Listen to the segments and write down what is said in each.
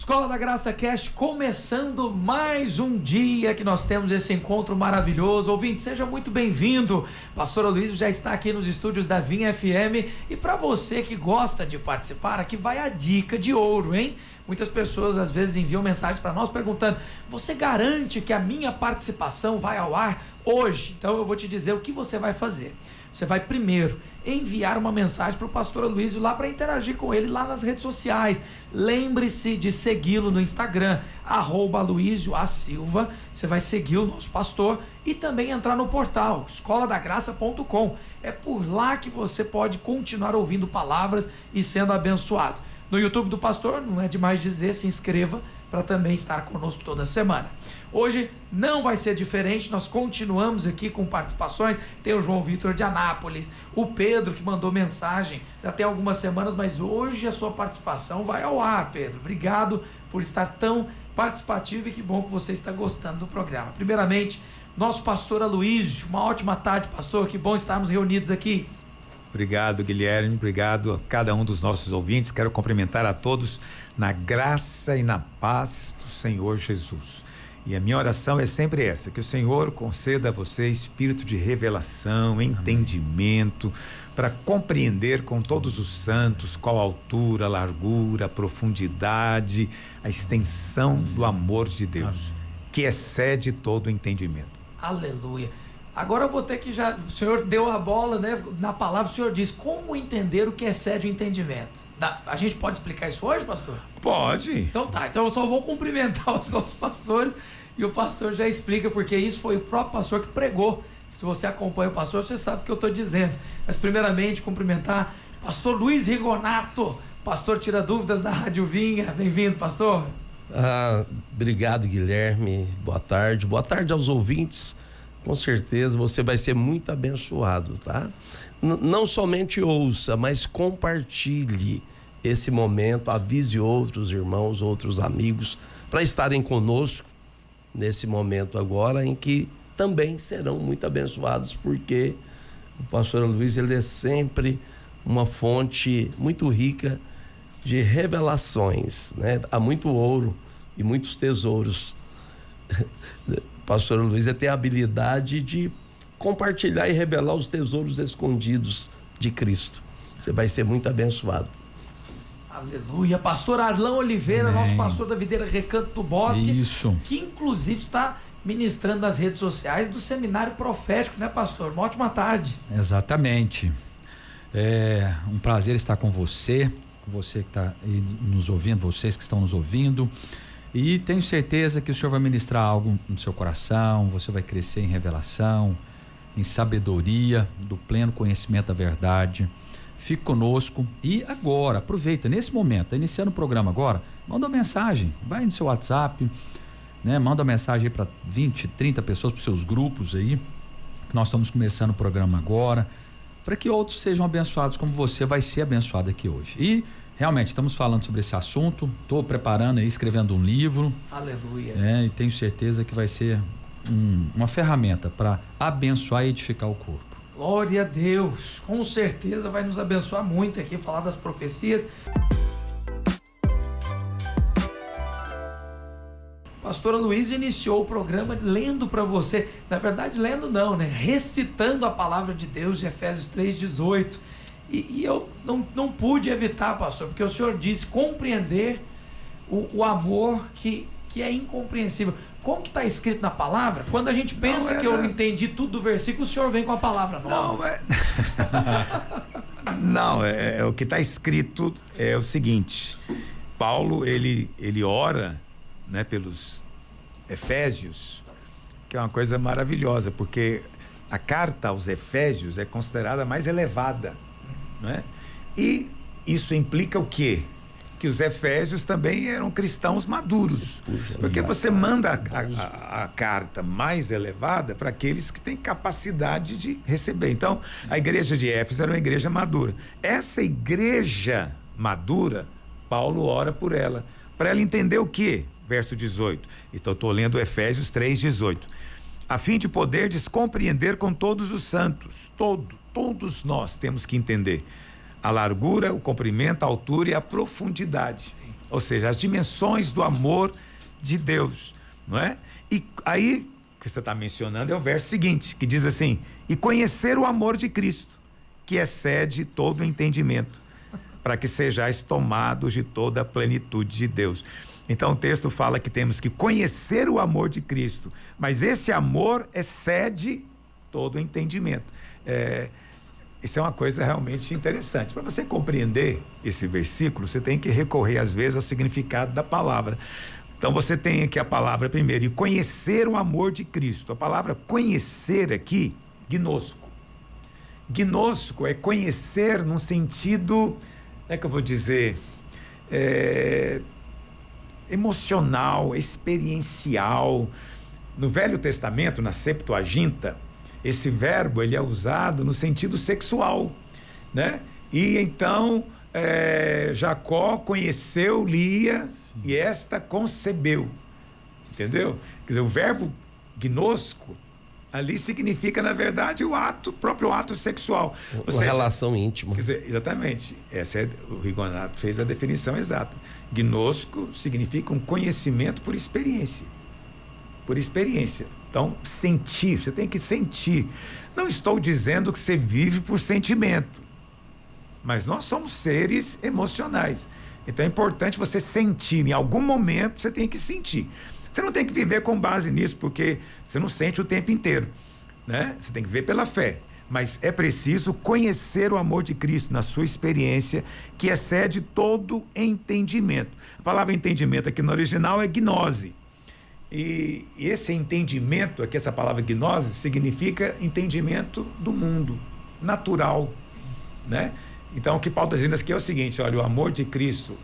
Escola da Graça Cast começando mais um dia que nós temos esse encontro maravilhoso. Ouvinte, seja muito bem-vindo. Pastor Aloysio já está aqui nos estúdios da Vinha FM e para você que gosta de participar, aqui vai a dica de ouro, hein? Muitas pessoas às vezes enviam mensagens para nós perguntando: você garante que a minha participação vai ao ar hoje? Então eu vou te dizer o que você vai fazer. Você vai primeiro enviar uma mensagem para o pastor Aloysio lá para interagir com ele lá nas redes sociais. Lembre-se de segui-lo no Instagram, @AloysioASilva. Você vai seguir o nosso pastor e também entrar no portal escoladagraça.com. É por lá que você pode continuar ouvindo palavras e sendo abençoado. No YouTube do pastor, não é demais dizer, se inscreva para também estar conosco toda semana. Hoje não vai ser diferente, nós continuamos aqui com participações. Tem o João Vitor de Anápolis, o Pedro que mandou mensagem já tem algumas semanas, mas hoje a sua participação vai ao ar, Pedro. Obrigado por estar tão participativo e que bom que você está gostando do programa. Primeiramente, nosso pastor Aloysio, uma ótima tarde, pastor, que bom estarmos reunidos aqui. Obrigado, Guilherme, obrigado a cada um dos nossos ouvintes. Quero cumprimentar a todos na graça e na paz do Senhor Jesus. E a minha oração é sempre essa: que o Senhor conceda a você espírito de revelação, entendimento, para compreender com todos os santos qual a altura, a largura, a profundidade, a extensão do amor de Deus, que excede todo o entendimento. Aleluia. Agora eu vou ter que o senhor deu a bola, né? Na palavra o senhor diz como entender o que excede o entendimento. A gente pode explicar isso hoje, pastor? Pode. Então tá, então eu só vou cumprimentar os nossos pastores e o pastor já explica, porque isso foi o próprio pastor que pregou. Se você acompanha o pastor, você sabe o que eu estou dizendo. Mas primeiramente cumprimentar pastor Luiz Rigonato, pastor Tira Dúvidas da Rádio Vinha. Bem-vindo, pastor. Obrigado, Guilherme. Boa tarde aos ouvintes. Com certeza você vai ser muito abençoado, tá? Não somente ouça, mas compartilhe esse momento, avise outros irmãos, outros amigos para estarem conosco nesse momento agora, em que também serão muito abençoados, porque o pastor Aloysio, ele é sempre uma fonte muito rica de revelações, né? Há muito ouro e muitos tesouros. Pastor Aloysio tem a habilidade de compartilhar e revelar os tesouros escondidos de Cristo. Você vai ser muito abençoado. Aleluia. Pastor Arlão Oliveira, nosso pastor da Videira Recanto do Bosque. Isso. Que inclusive está ministrando nas redes sociais do Seminário Profético, né, pastor? Uma ótima tarde. Exatamente. É um prazer estar com você que está aí nos ouvindo, vocês que estão nos ouvindo. E tenho certeza que o Senhor vai ministrar algo no seu coração, você vai crescer em revelação, em sabedoria, do pleno conhecimento da verdade. Fique conosco e agora, aproveita, nesse momento, está iniciando o programa agora, manda uma mensagem, vai no seu WhatsApp, né? Manda uma mensagem aí para 20, 30 pessoas, para os seus grupos aí, que nós estamos começando o programa agora, para que outros sejam abençoados como você vai ser abençoado aqui hoje. E realmente, estamos falando sobre esse assunto, estou preparando aí, escrevendo um livro. Aleluia. E tenho certeza que vai ser uma ferramenta para abençoar e edificar o corpo. Glória a Deus, com certeza vai nos abençoar muito aqui, falar das profecias. Pastor Aloysio iniciou o programa lendo para você, na verdade lendo não, né? Recitando a palavra de Deus de Efésios 3:18. E eu não pude evitar, pastor, porque o senhor disse compreender o amor que é incompreensível. Como que está escrito na palavra? Quando a gente pensa que eu não entendi tudo do versículo, o senhor vem com a palavra nova. Não, o que está escrito é o seguinte: Paulo, ele ora, né, pelos Efésios, que é uma coisa maravilhosa, porque a carta aos Efésios é considerada a mais elevada. Né? E isso implica o quê? Que os Efésios também eram cristãos maduros, porque você manda a carta mais elevada para aqueles que têm capacidade de receber. Então, a igreja de Éfeso era uma igreja madura. Essa igreja madura, Paulo ora por ela, para ela entender o quê? Verso 18. Então, estou lendo Efésios 3:18. A fim de poderdes compreender com todos os santos, todos nós temos que entender a largura, o comprimento, a altura e a profundidade. ou seja, as dimensões do amor de Deus, não é? E aí, o que você está mencionando é o verso seguinte, que diz assim: e conhecer o amor de Cristo, que excede todo o entendimento, para que sejais tomados de toda a plenitude de Deus. Então o texto fala que temos que conhecer o amor de Cristo, mas esse amor excede todo o entendimento. Isso é uma coisa realmente interessante. Para você compreender esse versículo, você tem que recorrer às vezes ao significado da palavra. Então você tem aqui a palavra primeiro, e conhecer o amor de Cristo. A palavra conhecer aqui, gnosco. Gnosco é conhecer num sentido, como é que eu vou dizer, emocional, experiencial. No Velho Testamento, na Septuaginta, esse verbo ele é usado no sentido sexual, né? E então Jacó conheceu Lia. Sim. E esta concebeu, entendeu? Quer dizer, o verbo gnosco ali significa, na verdade, o próprio ato sexual. Uma relação íntima. Quer dizer, exatamente. O Rigonato fez a definição exata. Gnosco significa um conhecimento por experiência. Por experiência. Então, sentir, você tem que sentir. Não estou dizendo que você vive por sentimento, mas nós somos seres emocionais. Então é importante você sentir. Em algum momento você tem que sentir. Você não tem que viver com base nisso, porque você não sente o tempo inteiro, né? Você tem que viver pela fé. Mas é preciso conhecer o amor de Cristo na sua experiência, que excede todo entendimento. A palavra entendimento aqui no original é gnose. E esse entendimento, aqui essa palavra gnose, significa entendimento do mundo, natural, né? Então o que Paulo está dizendo aqui é o seguinte: olha, o amor de Cristo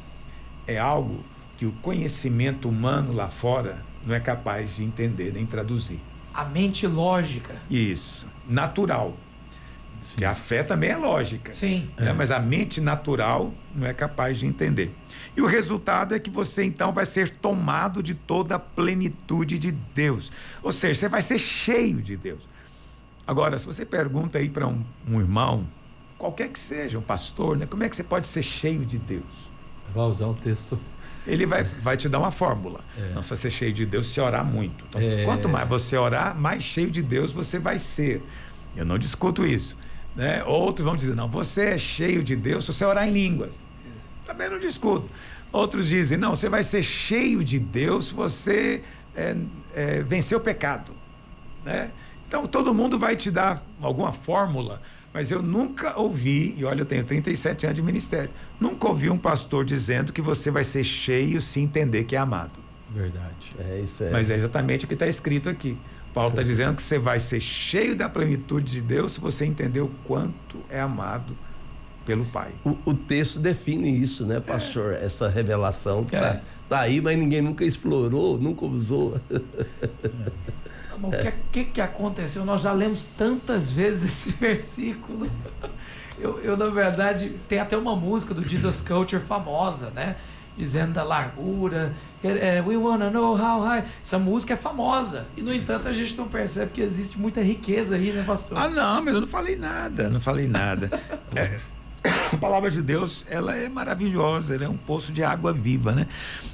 é algo que o conhecimento humano lá fora não é capaz de entender nem traduzir. A mente lógica. Isso, natural. Sim. Que a fé também é lógica. Sim. Né? Mas a mente natural não é capaz de entender. E o resultado é que você então vai ser tomado de toda a plenitude de Deus. Ou seja, você vai ser cheio de Deus. Agora, se você pergunta aí para um irmão, qualquer que seja, um pastor, né? Como é que você pode ser cheio de Deus? Vai usar o texto. Ele vai te dar uma fórmula. Não, você vai ser cheio de Deus se orar muito. Então, quanto mais você orar, mais cheio de Deus você vai ser. Eu não discuto isso, né? Outros vão dizer, não, você é cheio de Deus se você orar em línguas. Também não discuto. Outros dizem, não, você vai ser cheio de Deus se você vencer o pecado, né? Então todo mundo vai te dar alguma fórmula, mas eu nunca ouvi, e olha, eu tenho 37 anos de ministério, nunca ouvi um pastor dizendo que você vai ser cheio se entender que é amado. Verdade. Isso é. Mas é exatamente o que está escrito aqui. Paulo está dizendo que você vai ser cheio da plenitude de Deus se você entender o quanto é amado pelo Pai. O texto define isso, né, pastor? Essa revelação que tá aí, mas ninguém nunca explorou, nunca usou. O que aconteceu? Nós já lemos tantas vezes esse versículo. Eu, na verdade, tem até uma música do Jesus Culture famosa, né? Dizendo da largura, we wanna know how high. Essa música é famosa. E, no entanto, a gente não percebe que existe muita riqueza aí, né, pastor? Ah, não, mas eu não falei nada, A palavra de Deus, ela é maravilhosa, ela é um poço de água viva, né?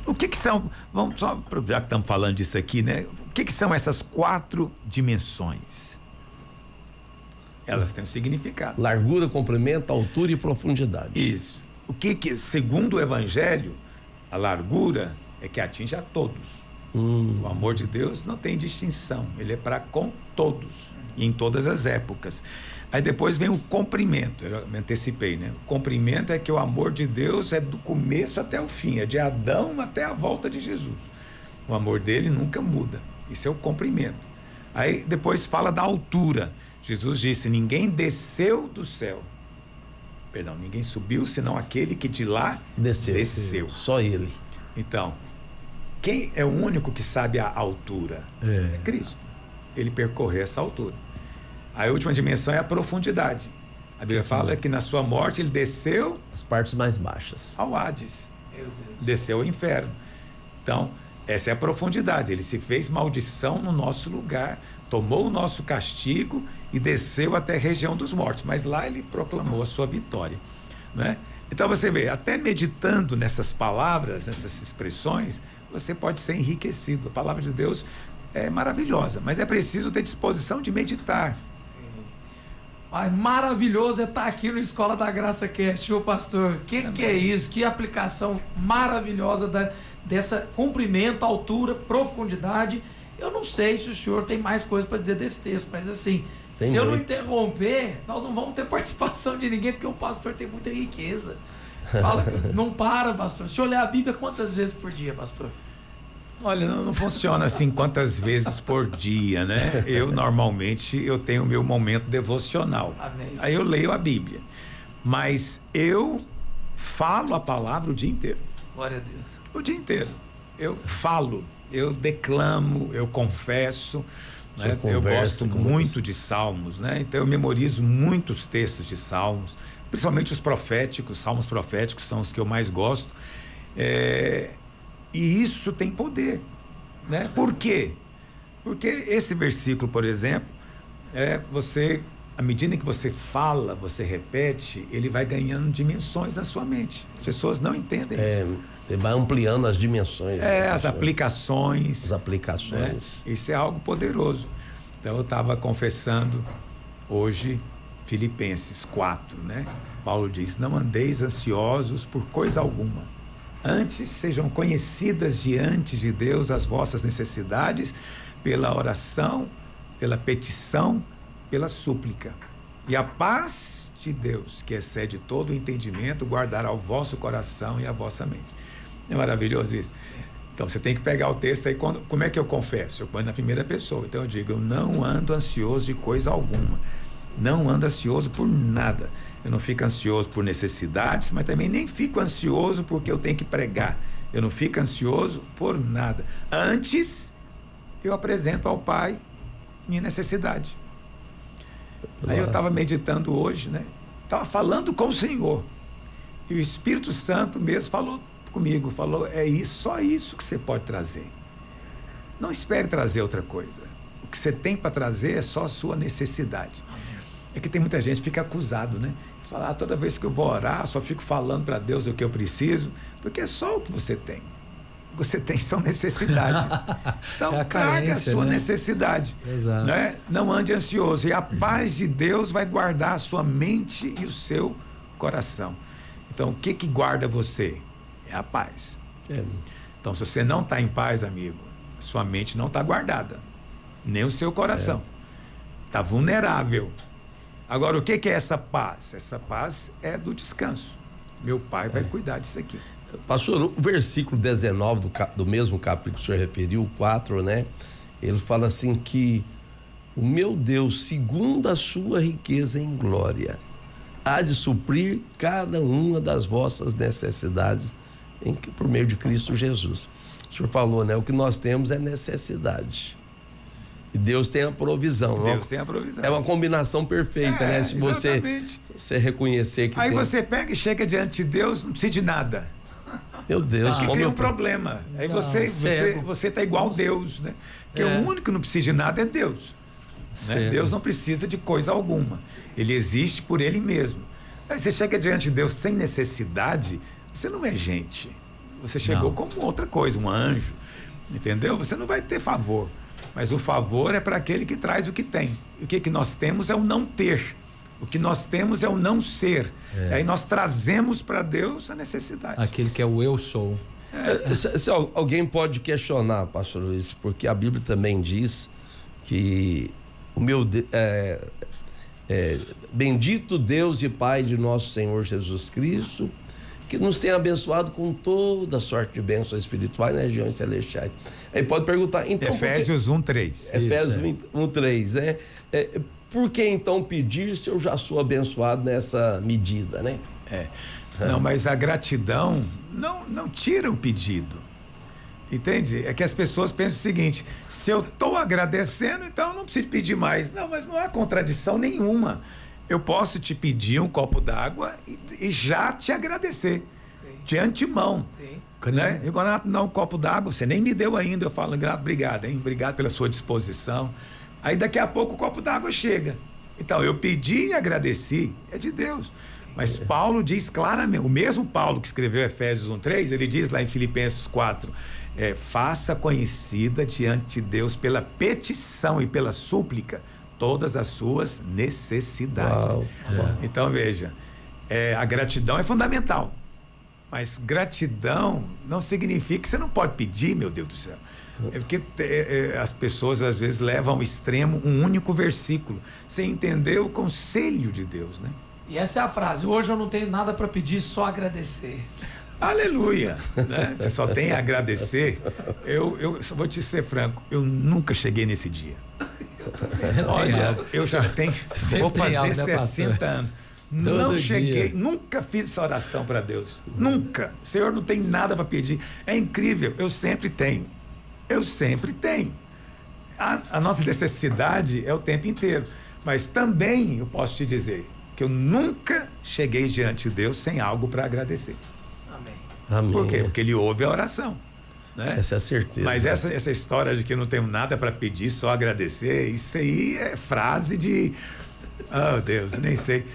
O que são, vamos só, já que estamos falando disso aqui, né? O que são essas 4 dimensões? Elas têm um significado. Largura, comprimento, altura e profundidade. Isso. O que segundo o Evangelho, a largura é que atinge a todos. O amor de Deus não tem distinção, ele é para com todos e em todas as épocas. Aí depois vem o comprimento, eu me antecipei, né? O comprimento é que o amor de Deus é do começo até o fim, é de Adão até a volta de Jesus. O amor dele nunca muda, isso é o comprimento. Aí depois fala da altura. Jesus disse, ninguém desceu do céu. Perdão, ninguém subiu, senão aquele que de lá desceu. Só ele. Então, quem é o único que sabe a altura? É Cristo. Ele percorreu essa altura. A última dimensão é a profundidade. A Bíblia fala que na sua morte ele desceu as partes mais baixas ao Hades. Meu Deus. Desceu ao inferno. Então, essa é a profundidade. Ele se fez maldição no nosso lugar, tomou o nosso castigo e desceu até a região dos mortos. Mas lá ele proclamou a sua vitória, né? Então você vê, até meditando nessas palavras, nessas expressões, você pode ser enriquecido. A palavra de Deus é maravilhosa, mas é preciso ter disposição de meditar. Mas maravilhoso é estar aqui no Escola da Graça Cast, ô pastor. Que é isso? Que aplicação maravilhosa dessa comprimento, altura, profundidade. Eu não sei se o senhor tem mais coisa para dizer desse texto, mas assim, se eu não interromper, nós não vamos ter participação de ninguém, porque o pastor tem muita riqueza. Fala, não para, pastor. Se olhar a Bíblia, quantas vezes por dia, pastor? Olha, não funciona assim quantas vezes por dia, né? Normalmente eu tenho o meu momento devocional. Amém. Aí eu leio a Bíblia. Mas eu falo a palavra o dia inteiro. Glória a Deus. O dia inteiro. Eu falo, eu declamo, eu confesso. Né? Eu gosto muito de salmos, né? Então eu memorizo muitos textos de salmos, principalmente os proféticos. Salmos proféticos são os que eu mais gosto. E isso tem poder, né? Por quê? Porque esse versículo, por exemplo, você, à medida que você fala, você repete, ele vai ganhando dimensões na sua mente. As pessoas não entendem isso. Ele vai ampliando as dimensões. As aplicações. As aplicações. Né? Isso é algo poderoso. Então eu estava confessando hoje Filipenses 4, né? Paulo diz: não andeis ansiosos por coisa alguma. Antes sejam conhecidas diante de Deus as vossas necessidades pela oração, pela petição, pela súplica. E a paz de Deus, que excede todo o entendimento, guardará o vosso coração e a vossa mente. É maravilhoso isso. Então você tem que pegar o texto aí. Como é que eu confesso? Eu ponho na primeira pessoa. Então eu digo: eu não ando ansioso de coisa alguma. Não ando ansioso por nada. Eu não fico ansioso por necessidades, mas também nem fico ansioso porque eu tenho que pregar. Eu não fico ansioso por nada. Antes, eu apresento ao Pai minha necessidade. Aí eu estava meditando hoje, né? Estava falando com o Senhor. E o Espírito Santo mesmo falou comigo, falou: só isso que você pode trazer. Não espere trazer outra coisa. O que você tem para trazer é só a sua necessidade. É que tem muita gente que fica acusado, né? Falar: toda vez que eu vou orar, só fico falando para Deus do que eu preciso, porque é só o que você tem. O que você tem são necessidades. Então, traga a sua necessidade. Exato. Né? Não ande ansioso. E a paz de Deus vai guardar a sua mente e o seu coração. Então, o que guarda você? É a paz. Então, se você não está em paz, amigo, a sua mente não está guardada. Nem o seu coração. Está vulnerável. Agora, o que é essa paz? Essa paz é do descanso. Meu Pai vai cuidar disso aqui. Pastor, o versículo 19 do mesmo capítulo que o senhor referiu, 4, né? Ele fala assim que o meu Deus, segundo a sua riqueza em glória, há de suprir cada uma das vossas necessidades por meio de Cristo Jesus. O senhor falou, né? O que nós temos é necessidade. E Deus tem a provisão. Deus tem a provisão. É uma combinação perfeita, né? Se você reconhecer que aí você pega e chega diante de Deus, não precisa de nada. Meu Deus, que cria um problema. Aí você está igual a Deus, né? Porque o único que não precisa de nada é Deus. Né? Deus não precisa de coisa alguma. Ele existe por ele mesmo. Aí você chega diante de Deus sem necessidade, você não é gente. Você chegou como outra coisa, um anjo. Entendeu? Você não vai ter favor. Mas o favor é para aquele que traz o que tem. E o que nós temos é o não ter. O que nós temos é o não ser. Aí nós trazemos para Deus a necessidade. Aquele que é o eu sou. Se alguém pode questionar, pastor Luiz, porque a Bíblia também diz que bendito Deus e Pai de nosso Senhor Jesus Cristo, que nos tem abençoado com toda sorte de bênçãos espirituais nas regiões celestiais. Aí pode perguntar, então, Efésios 1:3. Efésios 1:3, né? Por que então pedir se eu já sou abençoado nessa medida, né? Não, mas a gratidão não tira o pedido. Entende? É que as pessoas pensam o seguinte: se eu estou agradecendo, então eu não preciso pedir mais. Não, mas não há contradição nenhuma. Eu posso te pedir um copo d'água e já te agradecer. De antemão. Né? E quando não, um copo d'água, você nem me deu ainda. Eu falo: grato, obrigado, hein? Obrigado pela sua disposição. Aí daqui a pouco o copo d'água chega. Então, eu pedi e agradeci. É de Deus. Mas Paulo diz claramente, o mesmo Paulo que escreveu Efésios 1:3, ele diz lá em Filipenses 4, faça conhecida diante de Deus pela petição e pela súplica todas as suas necessidades. Uau. Então veja, a gratidão é fundamental, mas gratidão não significa que você não pode pedir, meu Deus do céu. É porque as pessoas às vezes levam ao extremo um único versículo, sem entender o conselho de Deus, né? E essa é a frase: hoje eu não tenho nada para pedir, só agradecer. Aleluia, né? Você só tem a agradecer. Eu só vou te ser franco, eu nunca cheguei nesse dia. Olha, eu já tenho, vou fazer 60 anos. Não cheguei, nunca fiz essa oração para Deus. Nunca. Senhor, não tem nada para pedir. É incrível, eu sempre tenho. Eu sempre tenho. A nossa necessidade é o tempo inteiro. Mas também eu posso te dizer que eu nunca cheguei diante de Deus sem algo para agradecer. Amém. Amém. Por quê? Porque Ele ouve a oração. Né? Essa é a certeza. Mas essa história de que eu não tenho nada para pedir, só agradecer, isso aí é frase de... Oh, Deus, nem sei.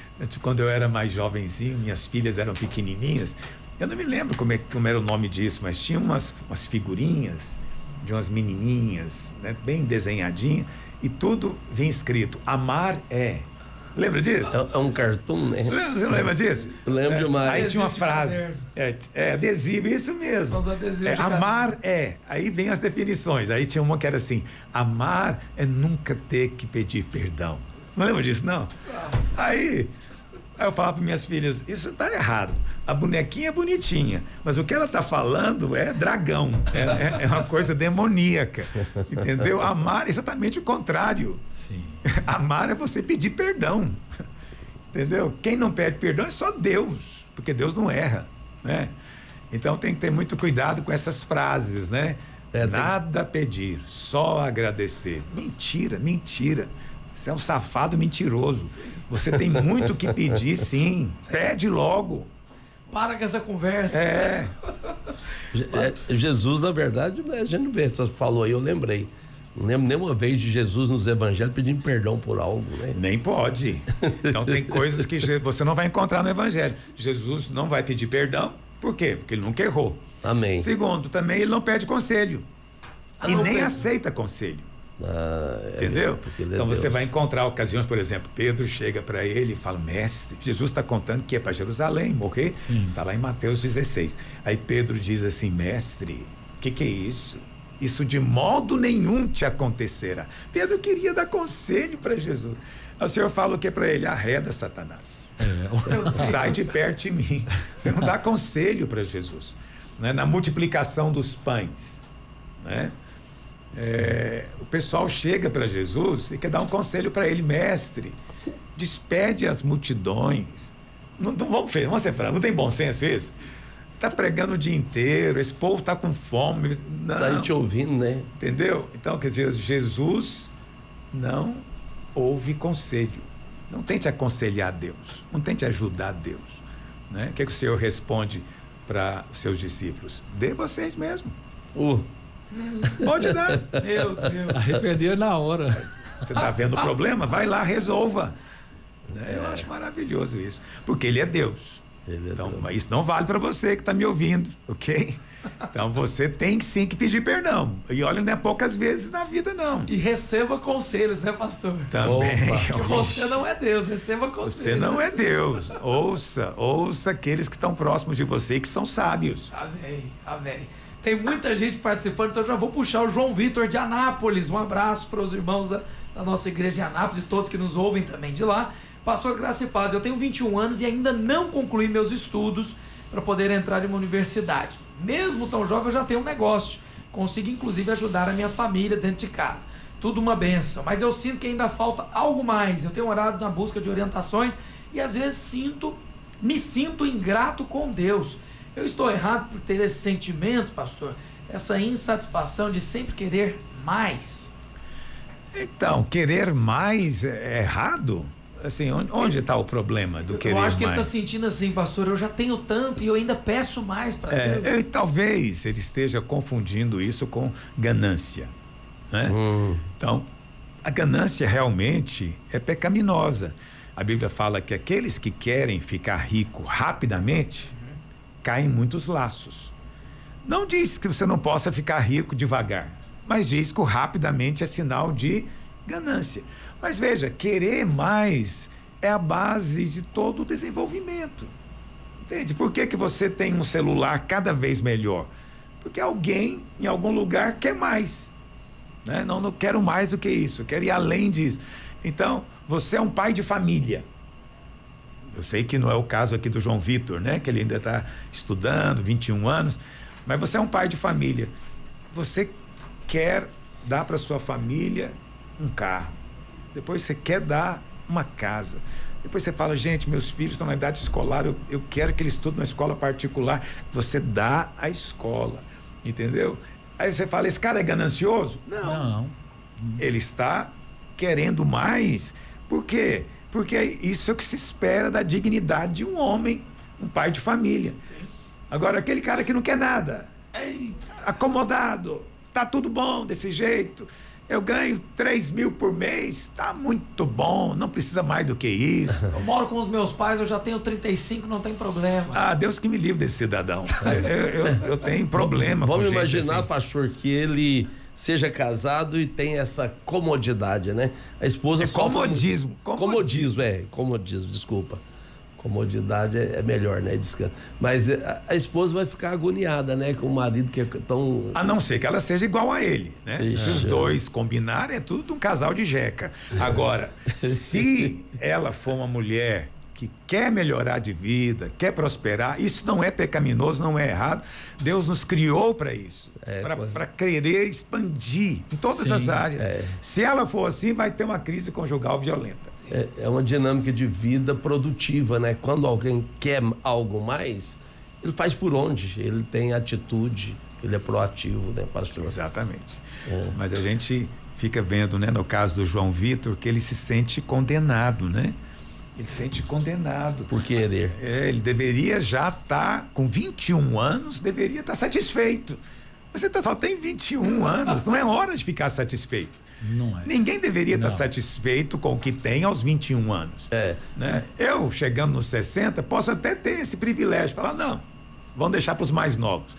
Quando eu era mais jovenzinho, minhas filhas eram pequenininhas, eu não me lembro como era o nome disso, mas tinha umas figurinhas de umas menininhas, né, bem desenhadinha, e tudo vinha escrito: amar é. Lembra disso? É um cartoon, né? Você não lembra disso? Lembro demais. Aí tinha uma frase. Adesivo, isso mesmo. São os adesivos de amar é. Aí vem as definições. Aí tinha uma que era assim: amar é nunca ter que pedir perdão. Não lembra disso, não? Aí eu falava para minhas filhas: isso tá errado. A bonequinha é bonitinha, mas o que ela tá falando é dragão. É uma coisa demoníaca. Entendeu? Amar é exatamente o contrário. Sim. Amar é você pedir perdão. Entendeu? Quem não pede perdão é só Deus, porque Deus não erra, né? Então tem que ter muito cuidado com essas frases, né? Nada pedir, só agradecer. Mentira, mentira. Você é um safado mentiroso. Você tem muito que pedir, sim. Pede logo. Para com essa conversa. Jesus, na verdade, a gente não vê, você falou aí, eu lembrei. Não lembro nenhuma vez de Jesus nos evangelhos pedindo perdão por algo, né? Nem pode. Então tem coisas que você não vai encontrar no evangelho. Jesus não vai pedir perdão. Por quê? Porque ele nunca errou. Amém. Segundo, também ele não pede conselho. E nem aceita conselho. Entendeu? Então você vai encontrar ocasiões, por exemplo, Pedro chega para ele e fala: mestre, Jesus está contando que é para Jerusalém morrer. Está lá em Mateus 16. Aí Pedro diz assim: mestre, o que é isso? Isso de modo nenhum te acontecerá. Pedro queria dar conselho para Jesus. Aí o Senhor fala o que para ele? Arreda, Satanás. Sai de perto de mim. Você não dá conselho para Jesus, né? Na multiplicação dos pães, né? O pessoal chega para Jesus e quer dar um conselho para ele: mestre, despede as multidões. Não vamos ser francos, não tem bom senso isso? Está pregando o dia inteiro, esse povo está com fome. Está aí te ouvindo, né? Entendeu? Então, quer dizer, Jesus não ouve conselho. Não tente aconselhar Deus, não tente ajudar Deus, né? O que o Senhor responde para os seus discípulos? Dê vocês mesmo. Pode dar. Meu Deus. Arrependeu na hora. Você está vendo o problema? Vai lá, resolva. Eu acho maravilhoso isso, porque Ele é Deus. Então, mas isso não vale para você que está me ouvindo, ok? Então você tem sim que pedir perdão. E olha, não é poucas vezes na vida, não. E receba conselhos, né, pastor? Também. Porque você não é Deus, receba conselhos. Você não é Deus. Ouça aqueles que estão próximos de você e que são sábios. Amém, amém. Tem muita gente participando, então eu já vou puxar o João Vitor de Anápolis. Um abraço para os irmãos da nossa igreja de Anápolis e todos que nos ouvem também de lá. Pastor, graça e paz, eu tenho 21 anos e ainda não concluí meus estudos para poder entrar em uma universidade. Mesmo tão jovem, eu já tenho um negócio. Consigo, inclusive, ajudar a minha família dentro de casa. Tudo uma benção. Mas eu sinto que ainda falta algo mais. Eu tenho orado na busca de orientações e, às vezes, me sinto ingrato com Deus. Eu estou errado por ter esse sentimento, pastor? Essa insatisfação de sempre querer mais? Então, querer mais é errado? Assim, onde está o problema do querer mais? Eu acho que ele está sentindo assim: pastor, eu já tenho tanto e eu ainda peço mais para Deus. Talvez ele esteja confundindo isso com ganância, né? Então, a ganância realmente é pecaminosa, A Bíblia fala que aqueles que querem ficar rico rapidamente caem em muitos laços. Não diz que você não possa ficar rico devagar, mas diz que o rapidamente é sinal de ganância. Mas veja, querer mais é a base de todo o desenvolvimento. Entende? Por que que você tem um celular cada vez melhor? Porque alguém em algum lugar quer mais, né? Não quero mais do que isso, eu quero ir além disso. Então, você é um pai de família. Eu sei que não é o caso aqui do João Vitor, né? Que ele ainda está estudando, 21 anos, mas você é um pai de família. Você quer dar para sua família um carro. Depois você quer dar uma casa. Depois você fala, gente, meus filhos estão na idade escolar, eu quero que eles estudem na escola particular. Você dá a escola, entendeu? Aí você fala, esse cara é ganancioso? Não. Ele está querendo mais. Por quê? Porque isso é o que se espera da dignidade de um homem, um pai de família. Sim. Agora, aquele cara que não quer nada, é acomodado, tá tudo bom desse jeito, eu ganho 3.000 por mês, tá muito bom, não precisa mais do que isso. Eu moro com os meus pais, eu já tenho 35, não tem problema. Ah, Deus que me livre desse cidadão. Eu tenho problema com Vamos gente imaginar, assim. pastor, que ele seja casado e tem essa comodidade, né? A esposa comodismo. Comodismo, desculpa. Comodidade é melhor, né? Mas a esposa vai ficar agoniada, né? Com o marido que é tão... A não ser que ela seja igual a ele, né? Isso. Se os dois combinarem, é tudo um casal de jeca. Agora, se ela for uma mulher que quer melhorar de vida, quer prosperar, isso não é pecaminoso, não é errado. Deus nos criou para isso, para querer expandir em todas as áreas. Se ela for assim, vai ter uma crise conjugal violenta. É uma dinâmica de vida produtiva, né? Quando alguém quer algo mais, ele faz por onde? Ele tem atitude, ele é proativo, né, pastor? Exatamente. Mas a gente fica vendo, né, no caso do João Vitor, que ele se sente condenado, né? Ele se sente condenado. Por querer. Ele deveria já estar, com 21 anos, deveria estar satisfeito. Você só tem 21 anos, não é hora de ficar satisfeito. Não é. Ninguém deveria estar satisfeito com o que tem aos 21 anos. Né? Eu, chegando nos 60, posso até ter esse privilégio, falar, não, vamos deixar para os mais novos.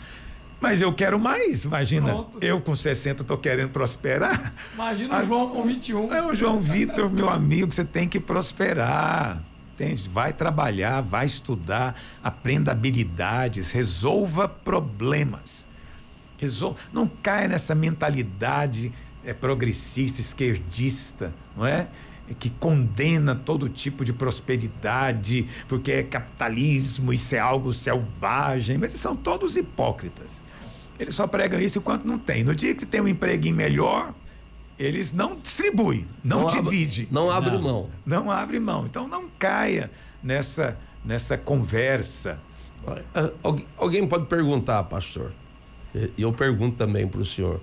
Mas eu quero mais, imagina. Pronto. Eu com 60 estou querendo prosperar. Imagina o João com 21. É o João Vitor, meu amigo, você tem que prosperar. Entende? Vai trabalhar, vai estudar, aprenda habilidades, resolva problemas. Não caia nessa mentalidade progressista, esquerdista, não é? Que condena todo tipo de prosperidade, porque é capitalismo, isso é algo selvagem, mas são todos hipócritas. Eles só pregam isso enquanto não tem. No dia que tem um empreguinho melhor, eles não distribuem, não dividem. Não abre mão. Não abre mão. Então não caia nessa conversa. Alguém pode perguntar, pastor, e eu pergunto também para o senhor,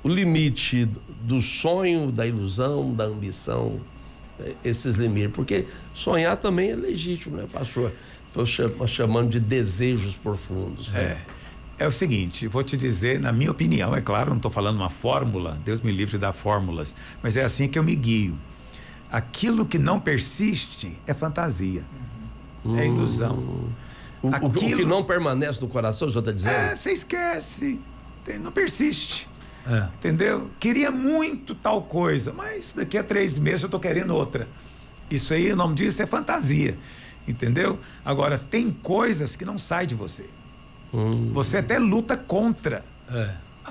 o limite do sonho, da ilusão, da ambição, esses limites, porque sonhar também é legítimo, né, pastor? Estou chamando de desejos profundos. Né? É o seguinte, vou te dizer, na minha opinião, é claro, não estou falando uma fórmula, Deus me livre de dar fórmulas, mas é assim que eu me guio. Aquilo que não persiste é fantasia, é ilusão. O que não permanece no coração, o senhor está dizendo? Você esquece, não persiste. Entendeu? Queria muito tal coisa, mas daqui a 3 meses eu estou querendo outra. Isso aí, o nome disso é fantasia. Entendeu? Agora, tem coisas que não saem de você. Você até luta contra,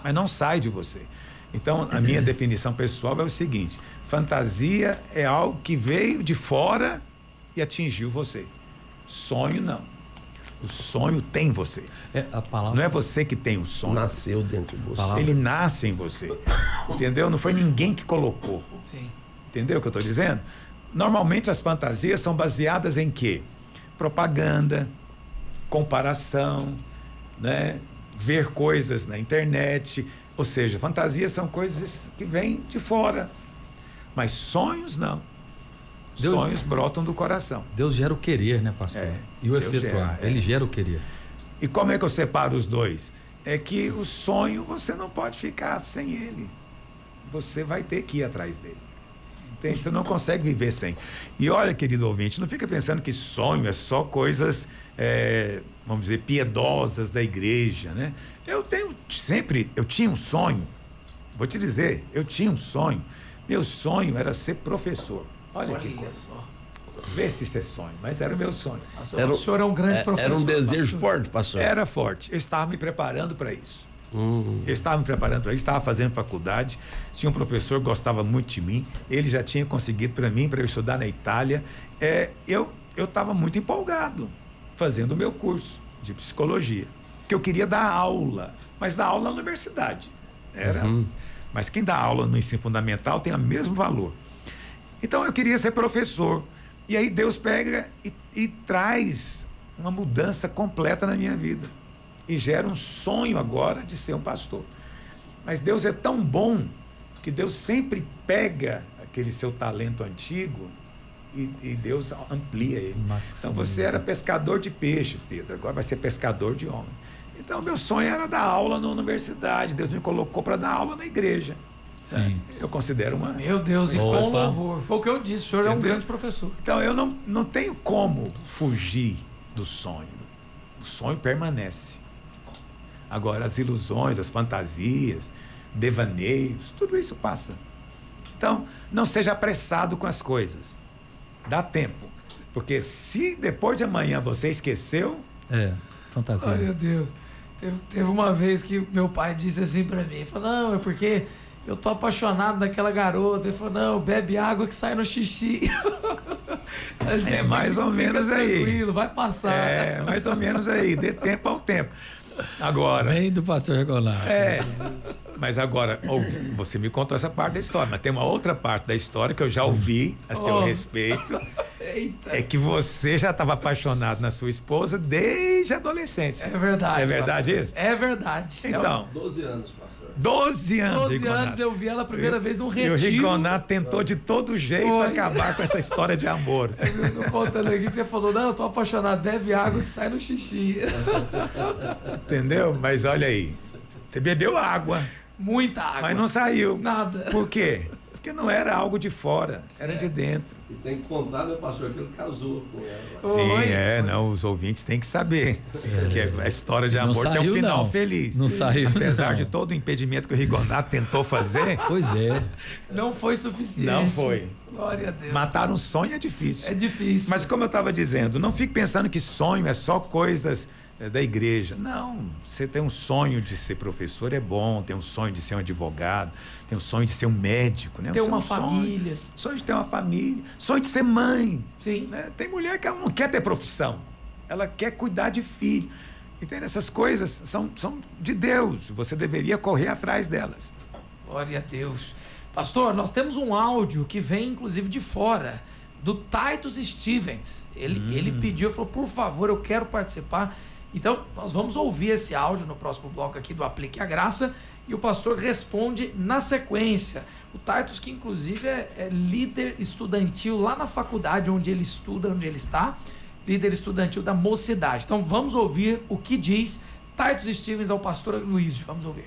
mas não sai de você. Então, a minha definição pessoal é o seguinte: fantasia é algo que veio de fora e atingiu você. Sonho, não. O sonho tem você. A palavra... Não é você que tem o sonho. Nasceu dentro de você. Ele nasce em você. Entendeu? Não foi ninguém que colocou. Sim. Entendeu o que eu estou dizendo? Normalmente as fantasias são baseadas em quê? Propaganda, comparação, né? Ver coisas na internet. Ou seja, fantasias são coisas que vêm de fora. Mas sonhos não. Sonhos brotam do coração. Deus gera o querer, né, pastor? E o efetuar. Ele gera o querer. E como é que eu separo os dois? É que o sonho você não pode ficar sem ele. Você vai ter que ir atrás dele. Você não consegue viver sem. E olha, querido ouvinte, não fica pensando que sonho é só coisas, vamos dizer, piedosas da igreja, né? Eu tinha um sonho. Vou te dizer, eu tinha um sonho. Meu sonho era ser professor. Olha que coisa. Só. Vê se isso é sonho, mas era o meu sonho. O senhor é um grande professor. Era um desejo forte, pastor? Era forte. Eu estava me preparando para isso. Eu estava me preparando para isso, estava fazendo faculdade. Tinha um professor que gostava muito de mim. Ele já tinha conseguido para eu estudar na Itália. Eu estava muito empolgado fazendo o meu curso de psicologia, que eu queria dar aula, mas dar aula na universidade. Mas quem dá aula no ensino fundamental tem o mesmo valor. Então eu queria ser professor. E aí Deus pega e traz uma mudança completa na minha vida. E gera um sonho agora de ser um pastor. Mas Deus é tão bom que Deus sempre pega aquele seu talento antigo e Deus amplia ele. Então você era pescador de peixe, Pedro, agora vai ser pescador de homens. Então meu sonho era dar aula na universidade. Deus me colocou para dar aula na igreja. Sim. Eu considero uma... Meu Deus, isso com louvor. Foi o que eu disse, o senhor é um grande professor. Então eu não tenho como fugir do sonho. O sonho permanece. Agora, as ilusões, as fantasias, devaneios, tudo isso passa. Então, não seja apressado com as coisas. Dá tempo. Porque se depois de amanhã você esqueceu... fantasia. Ai, meu Deus. Teve uma vez que meu pai disse assim pra mim, falou, não, é porque eu tô apaixonado naquela garota. Ele falou, não, bebe água que sai no xixi. Assim, mais ou menos aí. Tranquilo, vai passar. Mais ou menos aí. Dê tempo ao tempo. Agora... Bem do pastor Regolar. Mas agora, você me contou essa parte da história, mas tem uma outra parte da história que eu já ouvi a seu respeito. Eita. É que você já estava apaixonado na sua esposa desde a adolescência. É verdade. É verdade pastor. isso? É verdade. Então... 12 anos, pastor. 12 anos, 12 anos eu vi ela a primeira vez num retiro. E o Rigonato tentou de todo jeito acabar com essa história de amor. Eu tô contando aqui que você falou, não, eu tô apaixonado, bebe água que sai no xixi. Entendeu? Mas olha aí, você bebeu água. Muita água. Mas não saiu. Nada. Por quê? Porque não era algo de fora, era de dentro. E tem que contar, né, pastor, que ele casou com ela. Sim, não, os ouvintes têm que saber. Porque a história de amor tem um final feliz. Não saiu, apesar não. de todo o impedimento que o Rigonato tentou fazer. Pois é. Não foi suficiente. Não foi. Glória a Deus. Matar um sonho é difícil. É difícil. Mas como eu estava dizendo, não fique pensando que sonho é só coisas da igreja. Não, você tem um sonho de ser professor, é bom, tem um sonho de ser um advogado, tem um sonho de ser um médico, né? Ter uma família. Sonho de ter uma família, sonho de ser mãe. Sim. Né? Tem mulher que ela não quer ter profissão, ela quer cuidar de filho. Entende? Essas coisas são de Deus, você deveria correr atrás delas. Glória a Deus. Pastor, nós temos um áudio que vem inclusive de fora, do Titus Stevens. Ele pediu, falou, por favor, eu quero participar. Então, nós vamos ouvir esse áudio no próximo bloco aqui do Aplique a Graça e o pastor responde na sequência. O Titus, que inclusive é líder estudantil lá na faculdade onde ele estuda, onde ele está, líder estudantil da Mocidade. Então, vamos ouvir o que diz Titus Stevens ao pastor Luiz. Vamos ouvir.